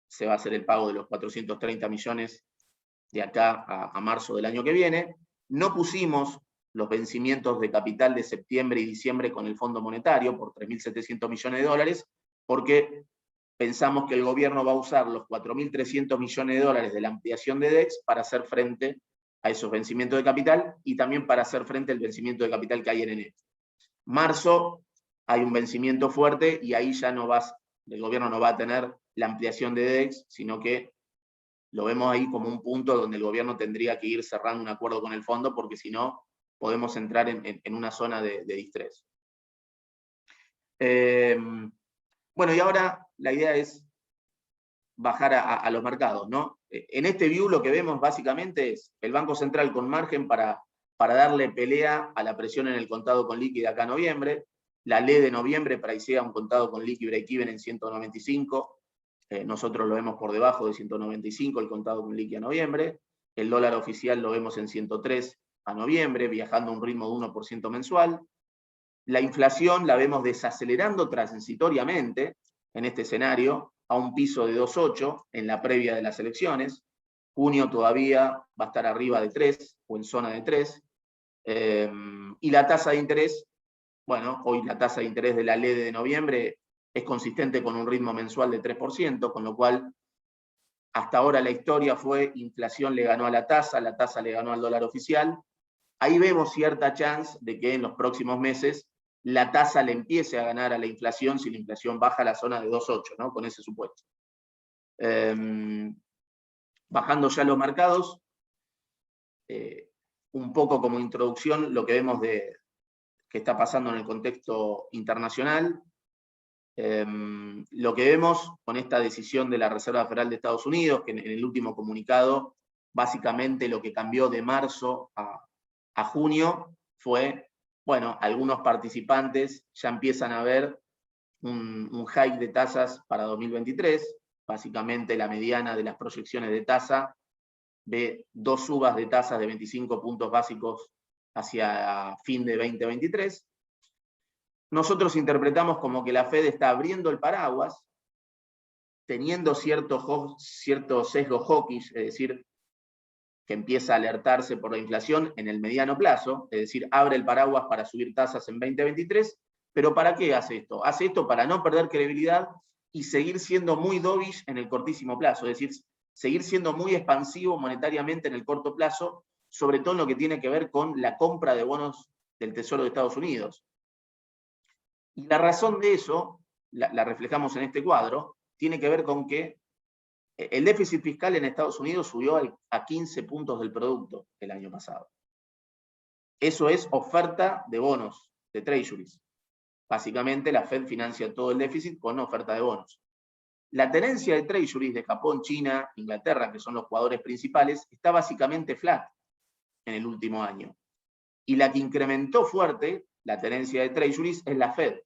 C: se va a hacer el pago de los 430 millones de acá a marzo del año que viene. No pusimos los vencimientos de capital de septiembre y diciembre con el Fondo Monetario por 3.700 millones de dólares, porque pensamos que el gobierno va a usar los 4.300 millones de dólares de la ampliación de DEX para hacer frente a esos vencimientos de capital, y también para hacer frente al vencimiento de capital que hay en enero. Marzo hay un vencimiento fuerte, y ahí ya el gobierno no va a tener la ampliación de DEX, sino que lo vemos ahí como un punto donde el gobierno tendría que ir cerrando un acuerdo con el fondo, porque si no, podemos entrar en una zona de distrés. Bueno, y ahora la idea es bajar a los mercados, ¿no? En este view lo que vemos básicamente es el Banco Central con margen para darle pelea a la presión en el contado con liqui acá a noviembre. La ley de noviembre pricea un contado con liqui break-even en 195. Nosotros lo vemos por debajo de 195 el contado con liqui a noviembre. El dólar oficial lo vemos en 103 a noviembre, viajando a un ritmo de 1% mensual. La inflación la vemos desacelerando transitoriamente en este escenario a un piso de 2,8 en la previa de las elecciones. Junio todavía va a estar arriba de 3 o en zona de 3. Y la tasa de interés, bueno, hoy la tasa de interés de la ley de noviembre es consistente con un ritmo mensual de 3%, con lo cual hasta ahora la historia fue inflación le ganó a la tasa le ganó al dólar oficial. Ahí vemos cierta chance de que en los próximos meses la tasa le empiece a ganar a la inflación si la inflación baja a la zona de 2,8, ¿no? Con ese supuesto. Bajando ya los mercados, un poco como introducción lo que vemos que está pasando en el contexto internacional. Lo que vemos con esta decisión de la Reserva Federal de Estados Unidos, que en el último comunicado, básicamente lo que cambió de marzo a junio fue, bueno, algunos participantes ya empiezan a ver un hike de tasas para 2023, básicamente la mediana de las proyecciones de tasa ve 2 subas de tasas de 25 puntos básicos hacia fin de 2023. Nosotros interpretamos como que la Fed está abriendo el paraguas, teniendo cierto sesgo hawkish, es decir, que empieza a alertarse por la inflación en el mediano plazo, es decir, abre el paraguas para subir tasas en 2023, pero ¿para qué hace esto? Hace esto para no perder credibilidad y seguir siendo muy dovish en el cortísimo plazo, es decir, seguir siendo muy expansivo monetariamente en el corto plazo, sobre todo en lo que tiene que ver con la compra de bonos del Tesoro de Estados Unidos. Y la razón de eso, la reflejamos en este cuadro, tiene que ver con que el déficit fiscal en Estados Unidos subió a 15 puntos del producto el año pasado. Eso es oferta de bonos, de treasuries. Básicamente la Fed financia todo el déficit con oferta de bonos. La tenencia de treasuries de Japón, China, Inglaterra, que son los jugadores principales, está básicamente flat en el último año. Y la que incrementó fuerte la tenencia de treasuries es la Fed,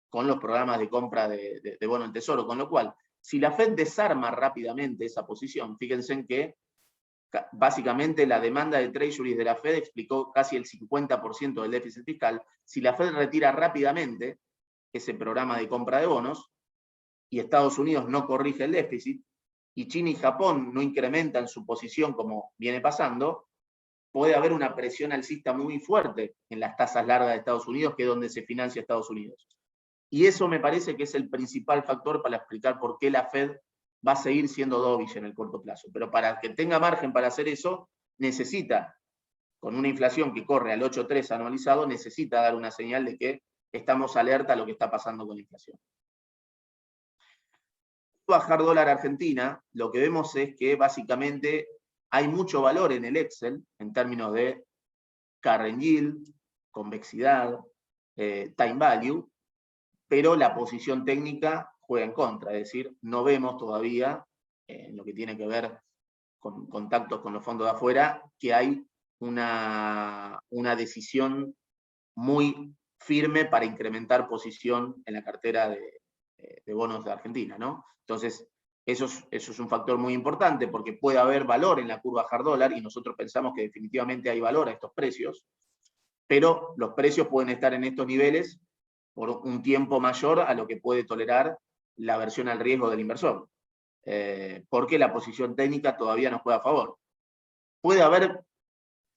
C: con los programas de compra de bono del Tesoro, con lo cual, si la Fed desarma rápidamente esa posición, fíjense en que básicamente la demanda de treasuries de la Fed explicó casi el 50% del déficit fiscal. Si la Fed retira rápidamente ese programa de compra de bonos, y Estados Unidos no corrige el déficit, y China y Japón no incrementan su posición como viene pasando, puede haber una presión alcista muy fuerte en las tasas largas de Estados Unidos, que es donde se financia Estados Unidos. Y eso me parece que es el principal factor para explicar por qué la Fed va a seguir siendo dovish en el corto plazo. Pero para que tenga margen para hacer eso, necesita, con una inflación que corre al 8,3 anualizado, necesita dar una señal de que estamos alerta a lo que está pasando con la inflación. Bajar dólar Argentina, lo que vemos es que básicamente hay mucho valor en el Excel en términos de current yield, convexidad, time value, pero la posición técnica juega en contra, es decir, no vemos todavía, en lo que tiene que ver con contactos con los fondos de afuera, que hay una decisión muy firme para incrementar posición en la cartera de bonos de Argentina, ¿no? Entonces, eso es un factor muy importante, porque puede haber valor en la curva hard dólar, y nosotros pensamos que definitivamente hay valor a estos precios, pero los precios pueden estar en estos niveles por un tiempo mayor a lo que puede tolerar la aversión al riesgo del inversor, porque la posición técnica todavía nos juega a favor. ¿Puede haber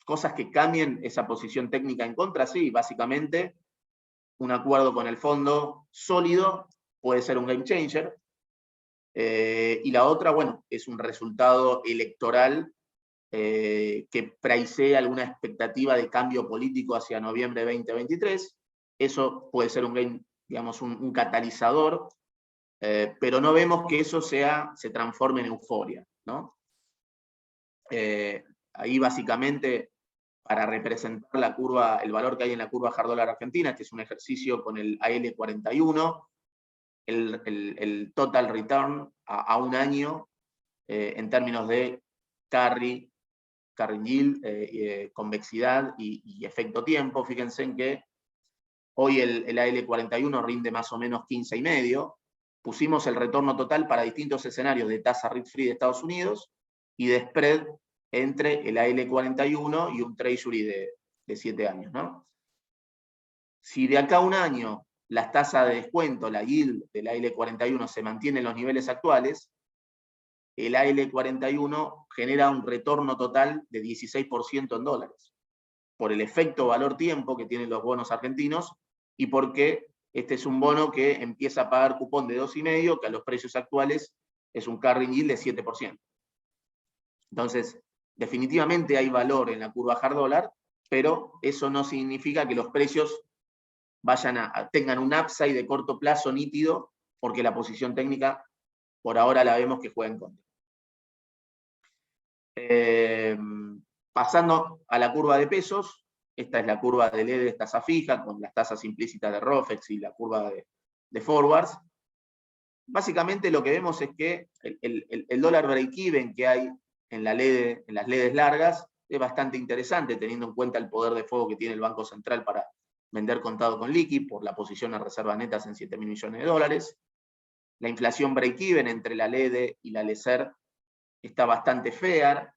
C: cosas que cambien esa posición técnica en contra? Sí, básicamente un acuerdo con el fondo sólido puede ser un game changer, y la otra, bueno, es un resultado electoral que pricea alguna expectativa de cambio político hacia noviembre de 2023. Eso puede ser un catalizador, pero no vemos que eso se transforme en euforia, ¿no? Ahí básicamente, para representar la curva, el valor que hay en la curva hard dólar argentina, este es un ejercicio con el AL41, el total return a un año en términos de carry yield, convexidad y efecto tiempo. Fíjense en que hoy el AL41 rinde más o menos 15,5. Pusimos el retorno total para distintos escenarios de tasa risk-free de Estados Unidos y de spread entre el AL41 y un treasury de 7 años, ¿no? Si de acá a un año las tasas de descuento, la yield del AL41 se mantiene en los niveles actuales, el AL41 genera un retorno total de 16% en dólares, por el efecto valor-tiempo que tienen los bonos argentinos, y porque este es un bono que empieza a pagar cupón de 2,5, que a los precios actuales es un carrying yield de 7%. Entonces, definitivamente hay valor en la curva hard dólar, pero eso no significa que los precios tengan un upside de corto plazo nítido, porque la posición técnica por ahora la vemos que juega en contra. Pasando a la curva de pesos, esta es la curva de LED tasa fija, con las tasas implícitas de ROFEX y la curva de forwards. Básicamente lo que vemos es que el dólar break-even que hay en las LEDs largas es bastante interesante, teniendo en cuenta el poder de fuego que tiene el Banco Central para vender contado con liqui, por la posición a reservas netas en 7.000 millones de dólares. La inflación break-even entre la LED y la LECER está bastante fair,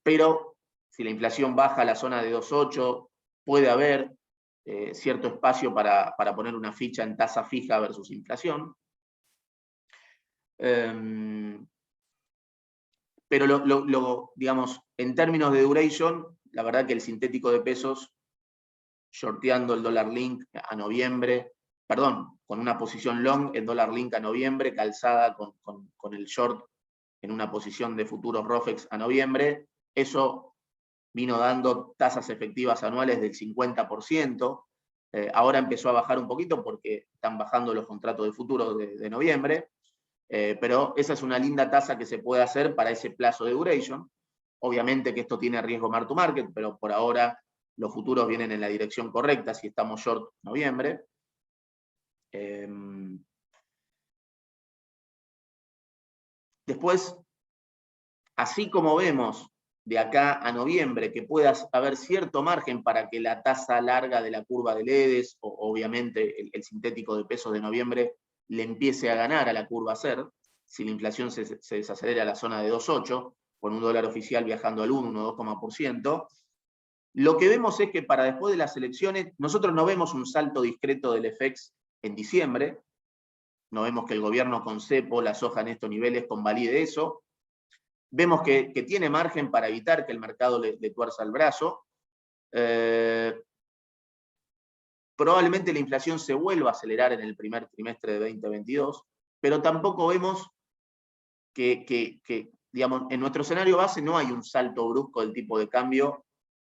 C: pero si la inflación baja a la zona de 2.8, puede haber cierto espacio para poner una ficha en tasa fija versus inflación. Pero digamos, en términos de duration, la verdad que el sintético de pesos, shorteando el dólar link a noviembre, perdón, con una posición long en dólar link a noviembre, calzada con el short en una posición de futuros ROFEX a noviembre, eso vino dando tasas efectivas anuales del 50%, ahora empezó a bajar un poquito porque están bajando los contratos de futuros de noviembre, pero esa es una linda tasa que se puede hacer para ese plazo de duration. Obviamente que esto tiene riesgo mark to market, pero por ahora los futuros vienen en la dirección correcta si estamos short noviembre. Después, así como vemos de acá a noviembre que pueda haber cierto margen para que la tasa larga de la curva de LEDs, o obviamente el sintético de pesos de noviembre, le empiece a ganar a la curva SER, si la inflación se desacelera a la zona de 2.8, con un dólar oficial viajando al 1,2%, lo que vemos es que para después de las elecciones, nosotros no vemos un salto discreto del FX en diciembre, no vemos que el gobierno con cepo la soja en estos niveles convalide eso, vemos que tiene margen para evitar que el mercado le tuerza el brazo, probablemente la inflación se vuelva a acelerar en el primer trimestre de 2022, pero tampoco vemos que digamos, en nuestro escenario base no hay un salto brusco del tipo de cambio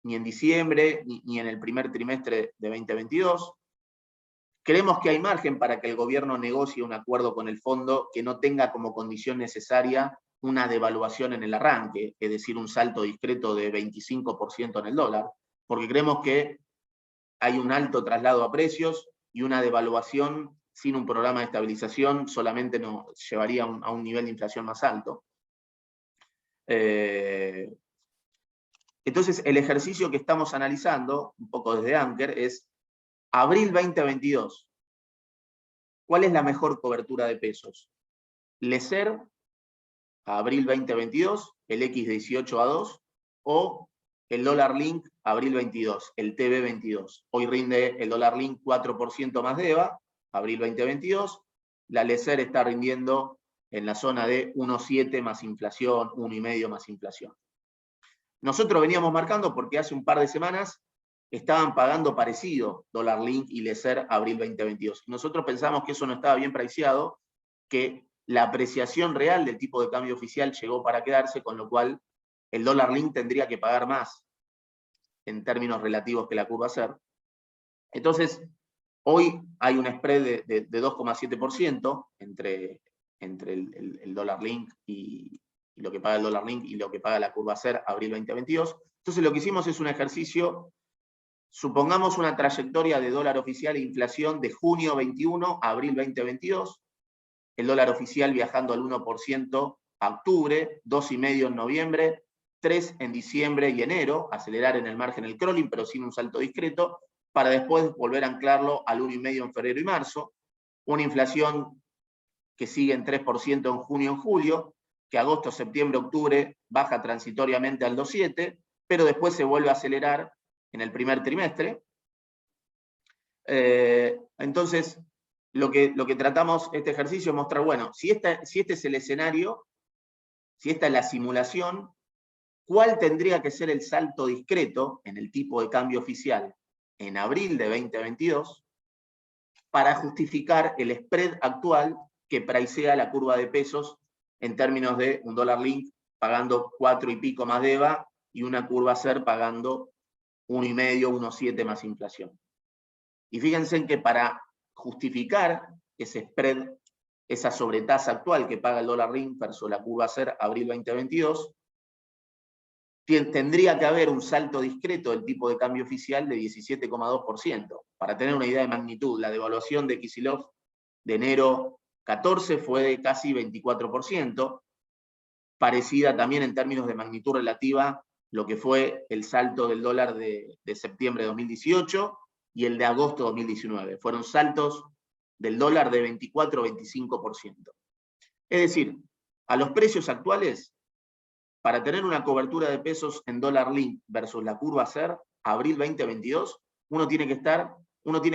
C: ni en diciembre, ni en el primer trimestre de 2022. Creemos que hay margen para que el gobierno negocie un acuerdo con el fondo que no tenga como condición necesaria una devaluación en el arranque, es decir, un salto discreto de 25% en el dólar, porque creemos que hay un alto traslado a precios y una devaluación sin un programa de estabilización solamente nos llevaría a un nivel de inflación más alto. Entonces, el ejercicio que estamos analizando, un poco desde Anker, es abril 2022. ¿Cuál es la mejor cobertura de pesos? LECER, a abril 2022, el X18A2, o el dólar link abril 22, el TB22. Hoy rinde el dólar link 4% más DEVA, abril 2022. La LECER está rindiendo en la zona de 1,7 más inflación, 1,5 más inflación. Nosotros veníamos marcando porque hace un par de semanas estaban pagando parecido dólar link y LECER abril 2022. Nosotros pensamos que eso no estaba bien priceado, que la apreciación real del tipo de cambio oficial llegó para quedarse, con lo cual el dólar link tendría que pagar más en términos relativos que la curva SER. Entonces, hoy hay un spread de 2,7% entre el dólar link y lo que paga el dólar link y lo que paga la curva SER abril 2022. Entonces lo que hicimos es un ejercicio, supongamos una trayectoria de dólar oficial e inflación de junio 21 a abril 2022, el dólar oficial viajando al 1% a octubre, 2,5 en noviembre, 3 en diciembre y enero, acelerar en el margen el crawling, pero sin un salto discreto, para después volver a anclarlo al 1,5 en febrero y marzo, una inflación que sigue en 3% en junio y julio, que agosto, septiembre, octubre baja transitoriamente al 2,7, pero después se vuelve a acelerar en el primer trimestre. Entonces, lo que tratamos este ejercicio es mostrar, bueno, si este es el escenario, si esta es la simulación, ¿cuál tendría que ser el salto discreto en el tipo de cambio oficial en abril de 2022 para justificar el spread actual que pricea la curva de pesos en términos de un dólar link pagando 4 y pico más de EVA y una curva SER pagando 1,5, 1,7 más inflación. Y fíjense que para justificar ese spread, esa sobretasa actual que paga el dólar link versus la curva SER abril 2022, tendría que haber un salto discreto del tipo de cambio oficial de 17,2%. Para tener una idea de magnitud, la devaluación de Kicillof de enero 14 fue de casi 24%, parecida también en términos de magnitud relativa lo que fue el salto del dólar de septiembre de 2018 y el de agosto de 2019. Fueron saltos del dólar de 24-25%. Es decir, a los precios actuales, para tener una cobertura de pesos en dólar link versus la curva SER, abril 2022, uno tiene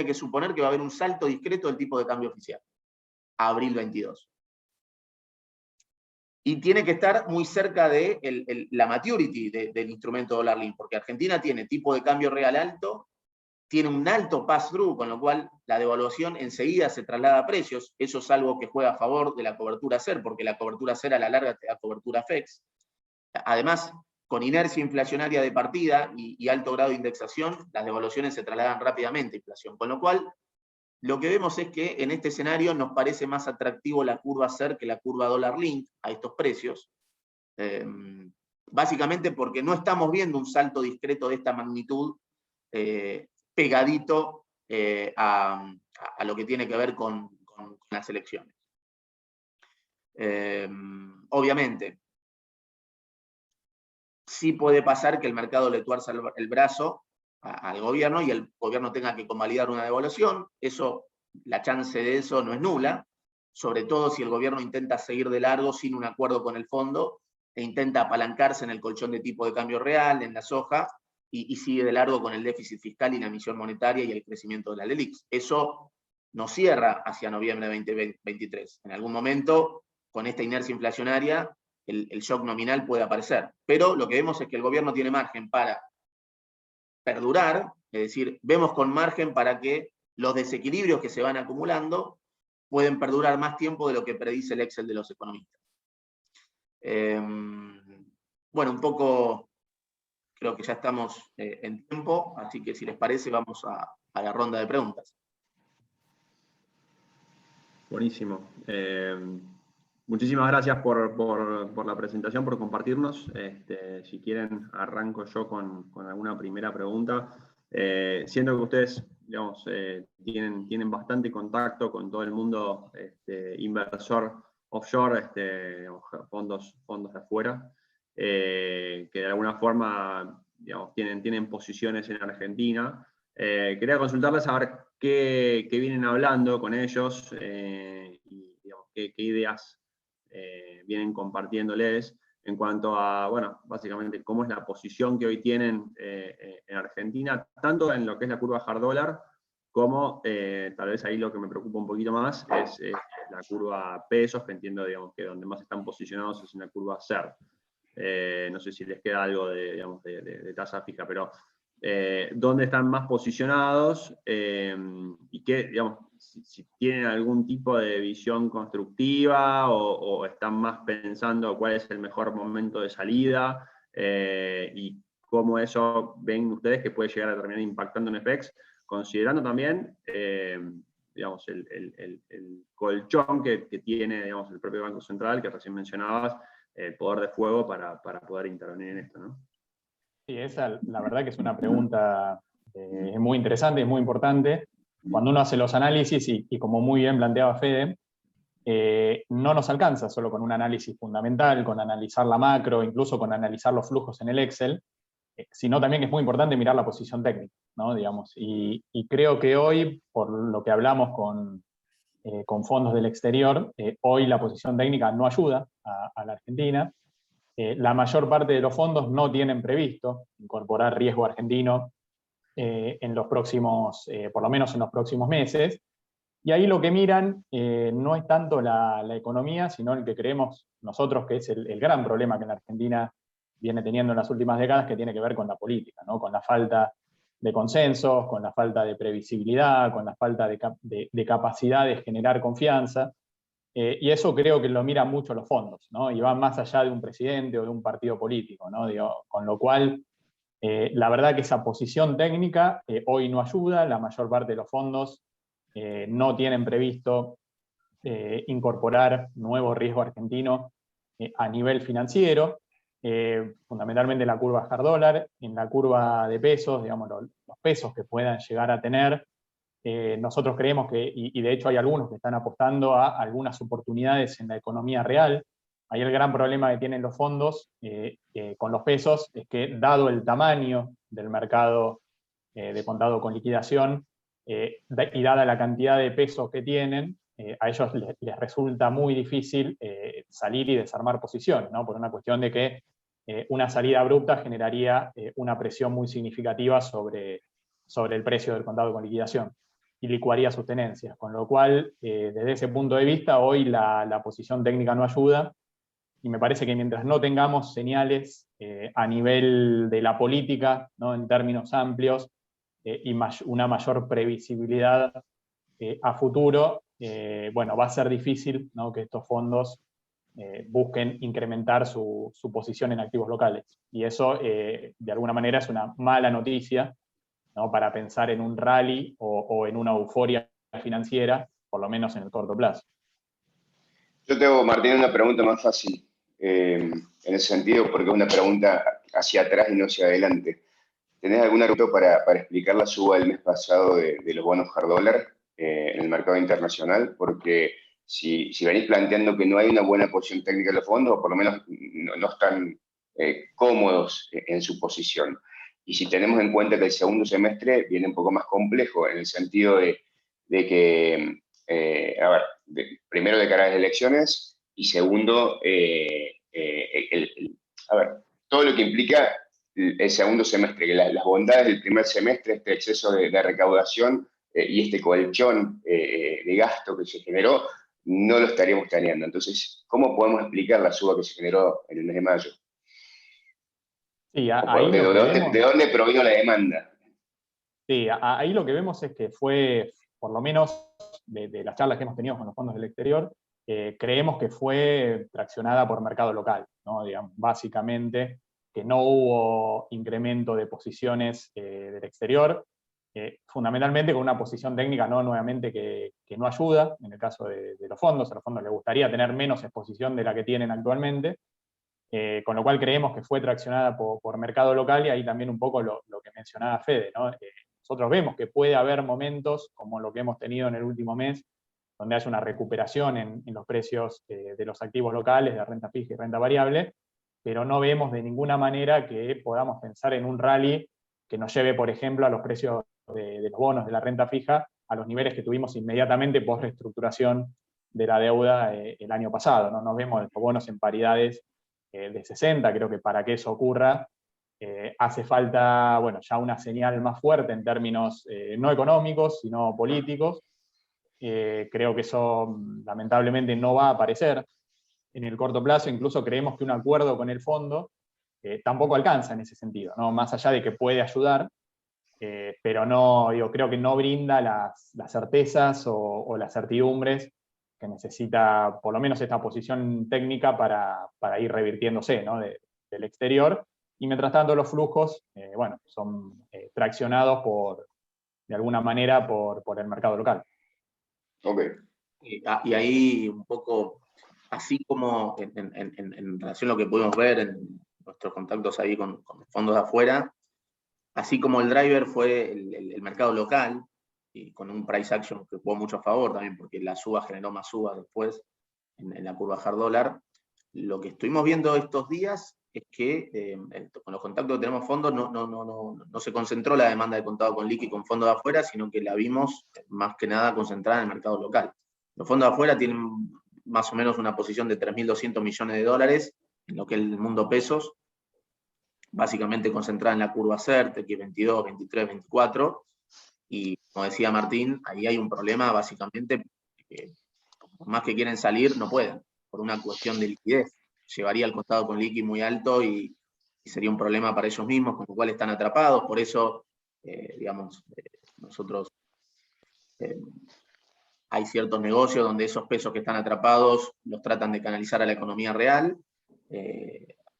C: que suponer que va a haber un salto discreto del tipo de cambio oficial, abril 22. Y tiene que estar muy cerca de la maturity del instrumento dólar link, porque Argentina tiene tipo de cambio real alto, tiene un alto pass-through, con lo cual la devaluación enseguida se traslada a precios. Eso es algo que juega a favor de la cobertura SER, porque la cobertura SER a la larga te da cobertura FEX. Además, con inercia inflacionaria de partida y alto grado de indexación, las devaluaciones se trasladan rápidamente a inflación. Con lo cual, lo que vemos es que en este escenario nos parece más atractivo la curva SER que la curva dólar link a estos precios. Básicamente porque no estamos viendo un salto discreto de esta magnitud pegadito a lo que tiene que ver con las elecciones. Obviamente, sí puede pasar que el mercado le tuerza el brazo al gobierno y el gobierno tenga que convalidar una devaluación. La chance de eso no es nula, sobre todo si el gobierno intenta seguir de largo sin un acuerdo con el fondo e intenta apalancarse en el colchón de tipo de cambio real, en la soja, y sigue de largo con el déficit fiscal y la emisión monetaria y el crecimiento de la LELIX. Eso nos cierra hacia noviembre de 2023. En algún momento, con esta inercia inflacionaria, el shock nominal puede aparecer. Pero lo que vemos es que el gobierno tiene margen para perdurar, es decir, vemos con margen para que los desequilibrios que se van acumulando pueden perdurar más tiempo de lo que predice el Excel de los economistas. Bueno, un poco creo que ya estamos en tiempo, así que si les parece vamos a la ronda de preguntas.
D: Buenísimo. Muchísimas gracias por la presentación, por compartirnos. Si quieren, arranco yo con alguna primera pregunta. Siento que ustedes, digamos, tienen bastante contacto con todo el mundo inversor offshore, fondos de afuera, que de alguna forma, digamos, tienen posiciones en Argentina. Quería consultarles a ver qué vienen hablando con ellos y digamos, qué ideas vienen compartiéndoles en cuanto a, bueno, básicamente cómo es la posición que hoy tienen en Argentina, tanto en lo que es la curva hard dólar, como tal vez ahí lo que me preocupa un poquito más es la curva pesos, que entiendo, digamos, que donde más están posicionados es en la curva SER. No sé si les queda algo de tasa fija, pero dónde están más posicionados y qué, digamos, si tienen algún tipo de visión constructiva o están más pensando cuál es el mejor momento de salida y cómo eso ven ustedes que puede llegar a terminar impactando en FX, considerando también digamos, el colchón que tiene, digamos, el propio Banco Central, que recién mencionabas, el poder de fuego para poder intervenir en esto, ¿no?
A: Sí, esa la verdad que es una pregunta muy interesante y muy importante. Cuando uno hace los análisis, y como muy bien planteaba Fede, no nos alcanza solo con un análisis fundamental, con analizar la macro, incluso con analizar los flujos en el Excel, sino también que es muy importante mirar la posición técnica, ¿no? Digamos, y creo que hoy, por lo que hablamos con fondos del exterior, hoy la posición técnica no ayuda a la Argentina. La mayor parte de los fondos no tienen previsto incorporar riesgo argentino en los próximos, por lo menos en los próximos meses. Y ahí lo que miran no es tanto la economía, sino el que creemos nosotros que es el gran problema que la Argentina viene teniendo en las últimas décadas, que tiene que ver con la política, ¿no? Con la falta de consensos, con la falta de previsibilidad, con la falta de capacidad de generar confianza. y eso creo que lo miran mucho los fondos, ¿no? Y va más allá de un presidente o de un partido político, ¿no? Digo, con lo cual, la verdad que esa posición técnica hoy no ayuda. La mayor parte de los fondos no tienen previsto incorporar nuevo riesgo argentino a nivel financiero, fundamentalmente en la curva hard dólar, en la curva de pesos, digamos, los pesos que puedan llegar a tener. Nosotros creemos que, y de hecho hay algunos que están apostando a algunas oportunidades en la economía real. Ahí el gran problema que tienen los fondos con los pesos es que, dado el tamaño del mercado de contado con liquidación, y dada la cantidad de pesos que tienen, a ellos les resulta muy difícil salir y desarmar posiciones, ¿no? Por una cuestión de que una salida abrupta generaría una presión muy significativa sobre el precio del contado con liquidación y licuaría sus tenencias, con lo cual, desde ese punto de vista, hoy la posición técnica no ayuda, y me parece que mientras no tengamos señales a nivel de la política, ¿no? En términos amplios, y una mayor previsibilidad a futuro, bueno, va a ser difícil, ¿no? Que estos fondos busquen incrementar su posición en activos locales. Y eso, de alguna manera, es una mala noticia, ¿no? Para pensar en un rally o en una euforia financiera, por lo menos en el corto plazo.
B: Yo te hago, Martín, una pregunta más fácil, en ese sentido, porque es una pregunta hacia atrás y no hacia adelante. ¿Tenés algún argumento para explicar la suba del mes pasado de los bonos hard dollar en el mercado internacional? Porque si venís planteando que no hay una buena posición técnica de los fondos, o por lo menos no están cómodos en su posición, y si tenemos en cuenta que el segundo semestre viene un poco más complejo, en el sentido de que, a ver, primero de cara a las elecciones, y segundo, a ver, todo lo que implica el segundo semestre, que las bondades del primer semestre, este exceso de recaudación y este colchón de gasto que se generó, no lo estaríamos teniendo. Entonces, ¿cómo podemos explicar la suba que se generó en el mes de mayo?
A: Sí, ahí lo que vemos,
B: ¿De dónde provino la demanda?
A: sí, ahí lo que vemos es que fue, por lo menos de las charlas que hemos tenido con los fondos del exterior, creemos que fue traccionada por mercado local, ¿no? Digamos, básicamente, que no hubo incremento de posiciones del exterior, fundamentalmente con una posición técnica, ¿no? Nuevamente, que no ayuda en el caso de los fondos. A los fondos les gustaría tener menos exposición de la que tienen actualmente, con lo cual creemos que fue traccionada por mercado local, y ahí también un poco lo que mencionaba Fede, ¿no? Nosotros vemos que puede haber momentos, como lo que hemos tenido en el último mes, donde haya una recuperación en los precios de los activos locales, de renta fija y renta variable, pero no vemos de ninguna manera que podamos pensar en un rally que nos lleve, por ejemplo, a los precios de los bonos de la renta fija a los niveles que tuvimos inmediatamente post reestructuración de la deuda el año pasado, ¿no? Nos vemos los bonos en paridades de 60, creo que para que eso ocurra hace falta, bueno, ya una señal más fuerte en términos no económicos, sino políticos. Creo que eso lamentablemente no va a aparecer en el corto plazo. Incluso creemos que un acuerdo con el fondo tampoco alcanza en ese sentido, ¿no? Más allá de que puede ayudar, pero no, digo, creo que no brinda las certezas o las certidumbres que necesita, por lo menos, esta posición técnica para ir revirtiéndose, ¿no? Del exterior. Y mientras tanto los flujos, bueno, son traccionados de alguna manera por el mercado local.
B: Okay.
C: Y ahí un poco, así como en relación a lo que pudimos ver en nuestros contactos ahí con fondos de afuera, así como el driver fue el mercado local, y con un price action que jugó mucho a favor también, porque la suba generó más suba después en la curva hard dólar, lo que estuvimos viendo estos días es que con los contactos que tenemos fondos no se concentró la demanda de contado con liqui con fondos de afuera, sino que la vimos más que nada concentrada en el mercado local. Los fondos de afuera tienen más o menos una posición de 3.200 millones de dólares en lo que es el mundo pesos, básicamente concentrada en la curva CERT, X22, 23, 24, y como decía Martín, ahí hay un problema básicamente, por más que quieren salir, no pueden, por una cuestión de liquidez. Llevaría el contado con liqui muy alto y sería un problema para ellos mismos, con lo cual están atrapados. Por eso, digamos, nosotros hay ciertos negocios donde esos pesos que están atrapados los tratan de canalizar a la economía real,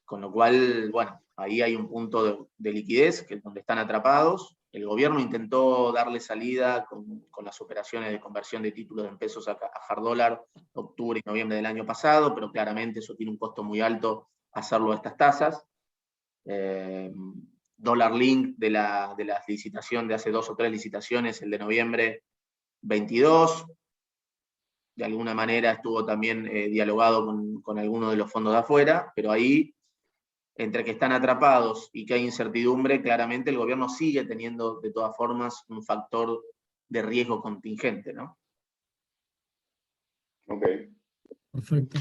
C: con lo cual, bueno, ahí hay un punto de liquidez, que es donde están atrapados. El gobierno intentó darle salida con las operaciones de conversión de títulos en pesos a hard dólar octubre y noviembre del año pasado, pero claramente eso tiene un costo muy alto hacerlo a estas tasas. Dólar link de la licitación de hace 2 o 3 licitaciones, el de noviembre 22, de alguna manera estuvo también dialogado con algunos de los fondos de afuera, pero ahí, entre que están atrapados y que hay incertidumbre, claramente el gobierno sigue teniendo de todas formas un factor de riesgo contingente, ¿no?
B: Ok.
E: Perfecto.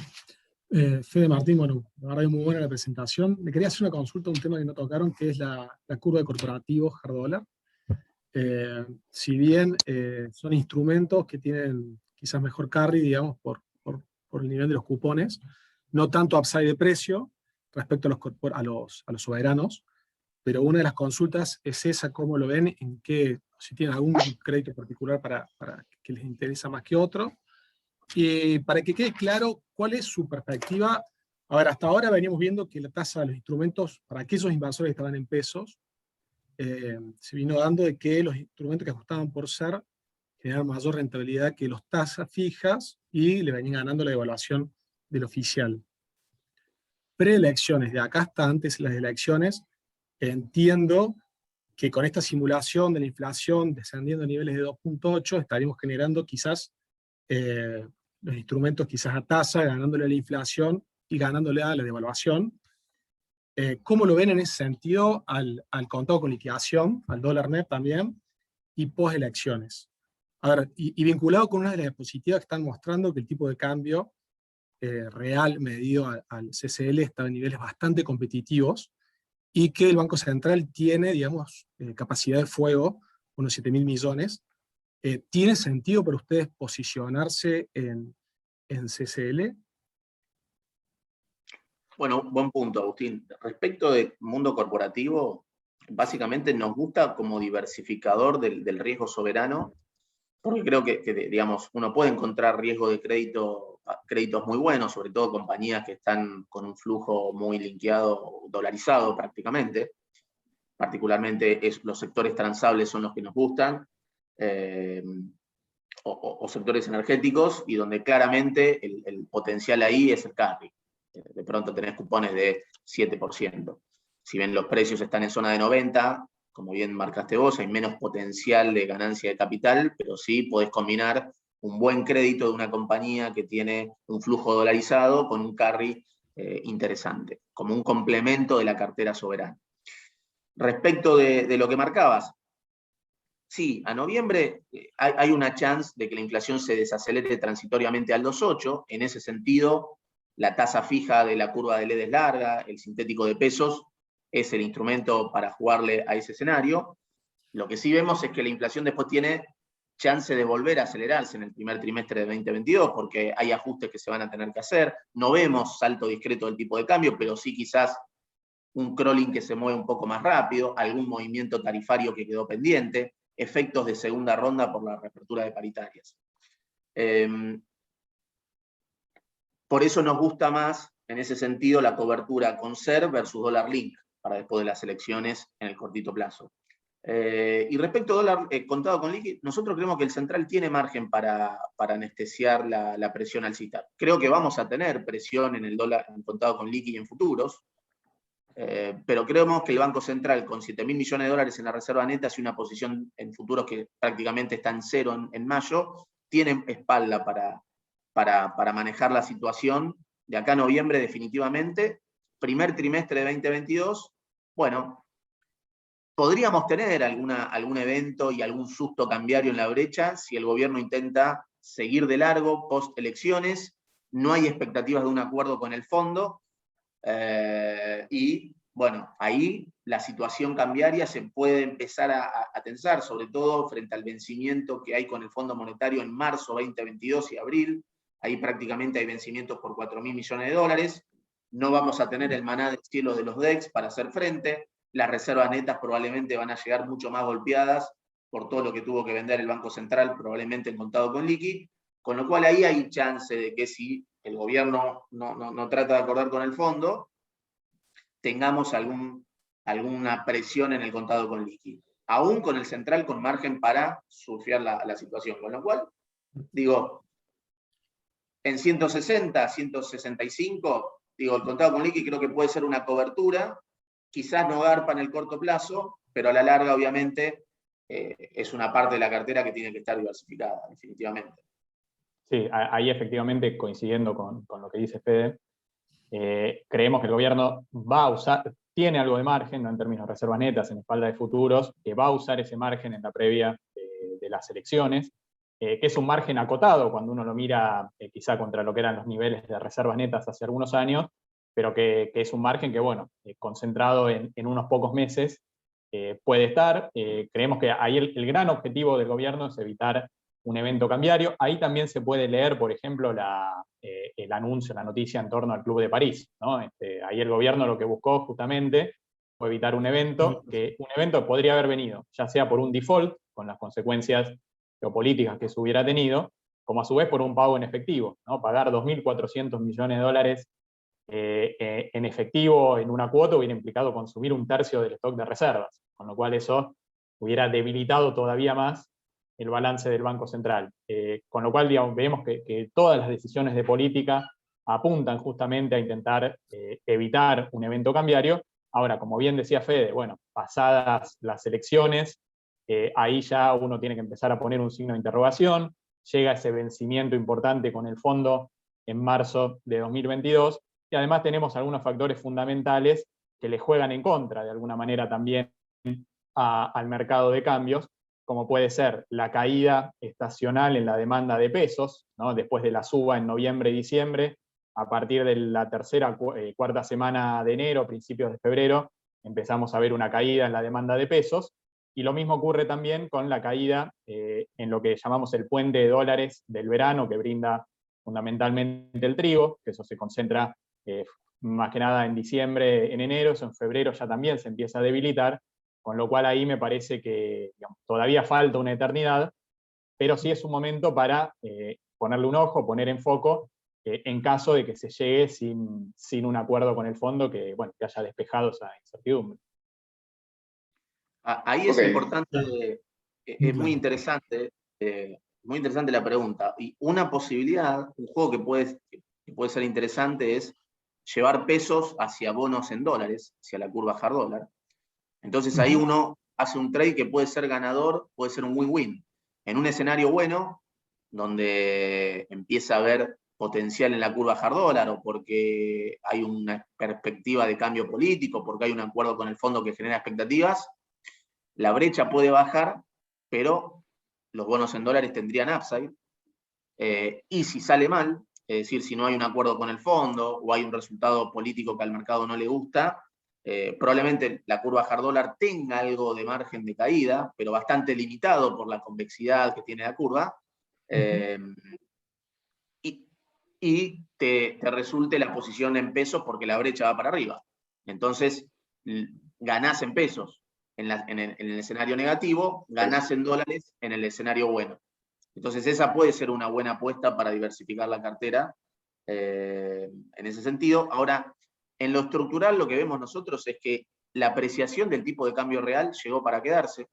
E: Fede Martín, bueno, la verdad es muy buena la presentación. Me quería hacer una consulta, un tema que no tocaron, que es la curva de corporativos hard dollar. Si bien son instrumentos que tienen quizás mejor carry, digamos, por el nivel de los cupones, no tanto upside de precio respecto a los soberanos, pero una de las consultas es esa, cómo lo ven, si tienen algún crédito particular para que les interesa más que otro, y para que quede claro cuál es su perspectiva. A ver, hasta ahora veníamos viendo que la tasa de los instrumentos, para aquellos inversores que estaban en pesos, se vino dando de que los instrumentos que ajustaban por ser generaban mayor rentabilidad que los tasas fijas y le venían ganando la devaluación del oficial. Preelecciones, de acá hasta antes de las elecciones, entiendo que con esta simulación de la inflación descendiendo a niveles de 2.8 estaríamos generando quizás los instrumentos quizás a tasa, ganándole a la inflación y ganándole a la devaluación. ¿Cómo lo ven en ese sentido al contado con liquidación, al dólar net también, y post-elecciones? A ver, y vinculado con una de las diapositivas que están mostrando que el tipo de cambio real medido al CCL está en niveles bastante competitivos y que el Banco Central tiene, digamos, capacidad de fuego, unos 7.000 millones. ¿Tiene sentido para ustedes posicionarse en CCL?
C: Bueno, buen punto, Agustín. Respecto del mundo corporativo, básicamente nos gusta como diversificador del riesgo soberano, porque creo que, digamos, uno puede encontrar riesgo de créditos muy buenos, sobre todo compañías que están con un flujo muy linkeado, dolarizado prácticamente. Particularmente los sectores transables son los que nos gustan, o sectores energéticos, y donde claramente el potencial ahí es el carry. De pronto tenés cupones de 7%. Si bien los precios están en zona de 90, como bien marcaste vos, hay menos potencial de ganancia de capital, pero sí podés combinar un buen crédito de una compañía que tiene un flujo dolarizado con un carry interesante, como un complemento de la cartera soberana. Respecto de lo que marcabas, sí, a noviembre hay una chance de que la inflación se desacelere transitoriamente al 2.8. En ese sentido, la tasa fija de la curva de LED es larga, el sintético de pesos es el instrumento para jugarle a ese escenario. Lo que sí vemos es que la inflación después tiene chance de volver a acelerarse en el primer trimestre de 2022, porque hay ajustes que se van a tener que hacer. No vemos salto discreto del tipo de cambio, pero sí quizás un crawling que se mueve un poco más rápido, algún movimiento tarifario que quedó pendiente, efectos de segunda ronda por la reapertura de paritarias. Por eso nos gusta más, en ese sentido, la cobertura con SER versus dólar link, para después de las elecciones en el cortito plazo. Y respecto a dólar contado con liqui, nosotros creemos que el central tiene margen para anestesiar la presión alcista. Creo que vamos a tener presión en el dólar contado con liqui y en futuros, pero creemos que el Banco Central, con 7.000 millones de dólares en la reserva neta y una posición en futuros que prácticamente está en cero en mayo, tiene espalda para manejar la situación de acá a noviembre definitivamente. Primer trimestre de 2022, bueno, podríamos tener algún evento y algún susto cambiario en la brecha si el gobierno intenta seguir de largo post elecciones, no hay expectativas de un acuerdo con el fondo, y bueno, ahí la situación cambiaria se puede empezar a tensar, sobre todo frente al vencimiento que hay con el Fondo Monetario en marzo 2022 y abril. Ahí prácticamente hay vencimientos por 4.000 millones de dólares. No vamos a tener el maná del cielo de los DEX para hacer frente. Las reservas netas probablemente van a llegar mucho más golpeadas por todo lo que tuvo que vender el Banco Central, probablemente en contado con liqui. Con lo cual ahí hay chance de que si el gobierno no trata de acordar con el fondo, tengamos alguna presión en el contado con liqui. Aún con el central con margen para surfear la situación. Con lo cual, digo, en 160, 165, digo, el contado con liqui creo que puede ser una cobertura, quizás no garpa en el corto plazo, pero a la larga, obviamente, es una parte de la cartera que tiene que estar diversificada, definitivamente.
A: Sí, ahí efectivamente, coincidiendo con lo que dice Fede, creemos que el gobierno va a usar, tiene algo de margen, no en términos de reservas netas, en espalda de futuros, que va a usar ese margen en la previa de las elecciones, que es un margen acotado cuando uno lo mira quizá contra lo que eran los niveles de reservas netas hace algunos años, pero que es un margen que, bueno, concentrado en unos pocos meses, puede estar. Creemos que ahí el gran objetivo del gobierno es evitar un evento cambiario. Ahí también se puede leer, por ejemplo, el anuncio, la noticia en torno al Club de París, ¿no? Ahí el gobierno lo que buscó justamente fue evitar un evento que podría haber venido, ya sea por un default, con las consecuencias geopolíticas que se hubiera tenido, como a su vez por un pago en efectivo, ¿no? Pagar 2.400 millones de dólares en efectivo en una cuota hubiera implicado consumir un tercio del stock de reservas, con lo cual eso hubiera debilitado todavía más el balance del Banco Central. Con lo cual, digamos, vemos que todas las decisiones de política apuntan justamente a intentar evitar un evento cambiario. Ahora, como bien decía Fede, bueno, pasadas las elecciones, ahí ya uno tiene que empezar a poner un signo de interrogación, llega ese vencimiento importante con el fondo en marzo de 2022, y además tenemos algunos factores fundamentales que le juegan en contra, de alguna manera también, al mercado de cambios, como puede ser la caída estacional en la demanda de pesos, ¿no? Después de la suba en noviembre y diciembre, a partir de la tercera, cuarta semana de enero, principios de febrero, empezamos a ver una caída en la demanda de pesos, y lo mismo ocurre también con la caída en lo que llamamos el puente de dólares del verano, que brinda fundamentalmente el trigo, que eso se concentra más que nada en diciembre, en enero, eso en febrero ya también se empieza a debilitar, con lo cual ahí me parece que, digamos, todavía falta una eternidad, pero sí es un momento para ponerle un ojo, poner en foco, en caso de que se llegue sin un acuerdo con el fondo que, bueno, que haya despejado esa incertidumbre.
C: Ahí es importante, es muy interesante la pregunta. Y una posibilidad, un juego que puede ser interesante es llevar pesos hacia bonos en dólares, hacia la curva hard dólar. Entonces ahí uno hace un trade que puede ser ganador, puede ser un win-win. En un escenario bueno, donde empieza a haber potencial en la curva hard dólar, o porque hay una perspectiva de cambio político, porque hay un acuerdo con el fondo que genera expectativas, la brecha puede bajar, pero los bonos en dólares tendrían upside. Y si sale mal, es decir, si no hay un acuerdo con el fondo, o hay un resultado político que al mercado no le gusta, probablemente la curva hard dólar tenga algo de margen de caída, pero bastante limitado por la convexidad que tiene la curva, y te resulte la posición en pesos porque la brecha va para arriba. Entonces, ganás en pesos en el escenario negativo, ganás en dólares en el escenario bueno. Entonces, esa puede ser una buena apuesta para diversificar la cartera en ese sentido. Ahora, en lo estructural lo que vemos nosotros es que la apreciación del tipo de cambio real llegó para quedarse,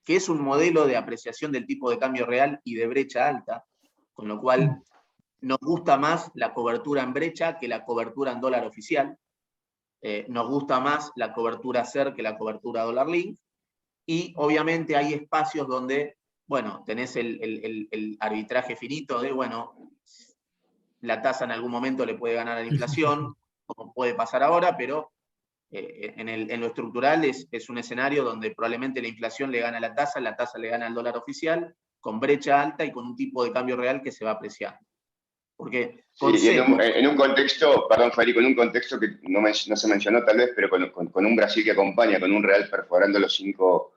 C: que es un modelo de apreciación del tipo de cambio real y de brecha alta, con lo cual nos gusta más la cobertura en brecha que la cobertura en dólar oficial, nos gusta más la cobertura SER que la cobertura dólar link, y obviamente hay espacios donde, bueno, tenés el arbitraje finito de, bueno, la tasa en algún momento le puede ganar a la inflación, como puede pasar ahora, pero en lo estructural es un escenario donde probablemente la inflación le gana a la tasa le gana al dólar oficial, con brecha alta y con un tipo de cambio real que se va apreciando. Porque
B: sí, en un contexto, perdón Federico, en un contexto que no se mencionó tal vez, pero con un Brasil que acompaña, con un real perforando los 5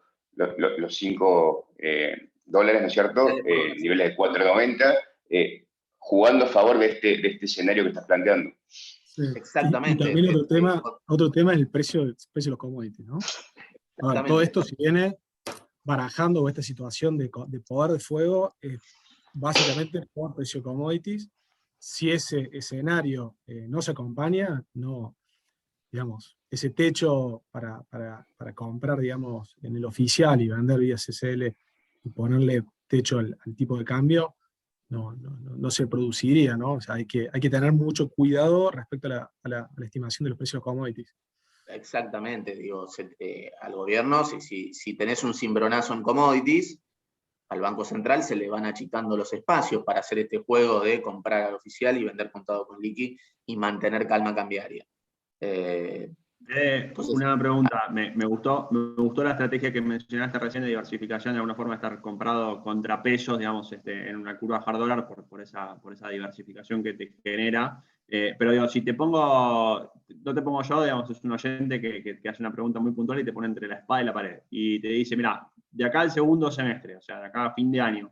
B: dólares, ¿no es cierto? Niveles de 4.90, jugando a favor de este escenario que estás planteando.
E: Sí.
C: Exactamente.
E: Y también otro tema es el precio de los commodities, ¿no? Ahora, todo esto, si viene barajando esta situación de poder de fuego, básicamente por precio commodities. Si ese escenario no se acompaña, no, digamos, ese techo para comprar, digamos, en el oficial y vender vía CCL y ponerle techo al tipo de cambio, no se produciría, ¿no? O sea, hay que tener mucho cuidado respecto a la estimación de los precios commodities.
C: Exactamente, digo, al gobierno, si tenés un cimbronazo en commodities, al Banco Central se le van achicando los espacios para hacer este juego de comprar al oficial y vender contado con liqui y mantener calma cambiaria.
D: Entonces, una pregunta, me gustó la estrategia que mencionaste recién de diversificación, de alguna forma estar comprado contra pesos, digamos, en una curva hard dólar por esa diversificación que te genera. Pero digo, si te pongo, no te pongo yo, digamos, es un oyente que hace una pregunta muy puntual y te pone entre la espada y la pared. Y te dice, mira, de acá al segundo semestre, o sea, de acá a fin de año,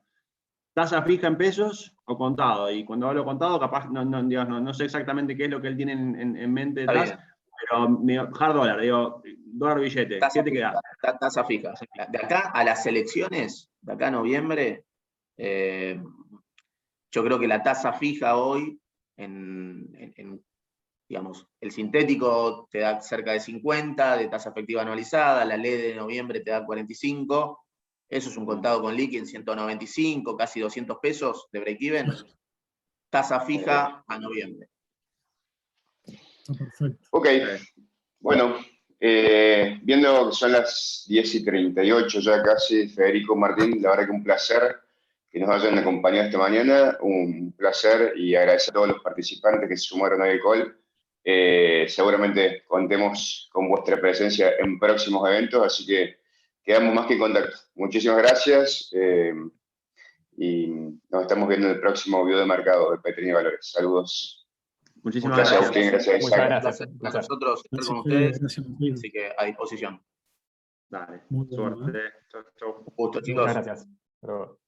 D: ¿tasa fija en pesos o contado? Y cuando hablo contado, capaz no sé exactamente qué es lo que él tiene en mente detrás, pero hard dólar, digo, dólar billete, ¿qué te queda?
C: Tasa fija. De acá a las elecciones, de acá a noviembre, yo creo que la tasa fija hoy, digamos, el sintético te da cerca de 50 de tasa efectiva anualizada, la ley de noviembre te da 45, eso es un contado con liqui en 195, casi 200 pesos de break-even, tasa fija a noviembre.
E: Perfecto.
B: Ok, bueno, viendo que son las 10:38 ya casi, Federico, Martín, la verdad que un placer que nos hayan acompañado esta mañana, un placer y agradecer a todos los participantes que se sumaron hoy al call. Seguramente contemos con vuestra presencia en próximos eventos, así que quedamos más que en contacto. Muchísimas gracias y nos estamos viendo en el próximo video de mercado de Petrini Valores. Saludos.
D: Muchísimas
B: Gracias,
D: gracias.
B: Agustín. Gracias,
A: Muchas
B: Isaac.
A: gracias.
C: Para nosotros estar con
E: Fede,
C: ustedes,
E: gracias, Martín.
C: así que a disposición.
D: Dale,
E: Muy bueno,
D: suerte. Chau, chau.
C: Un gusto, chicos.
A: Muchas gracias. Hasta luego.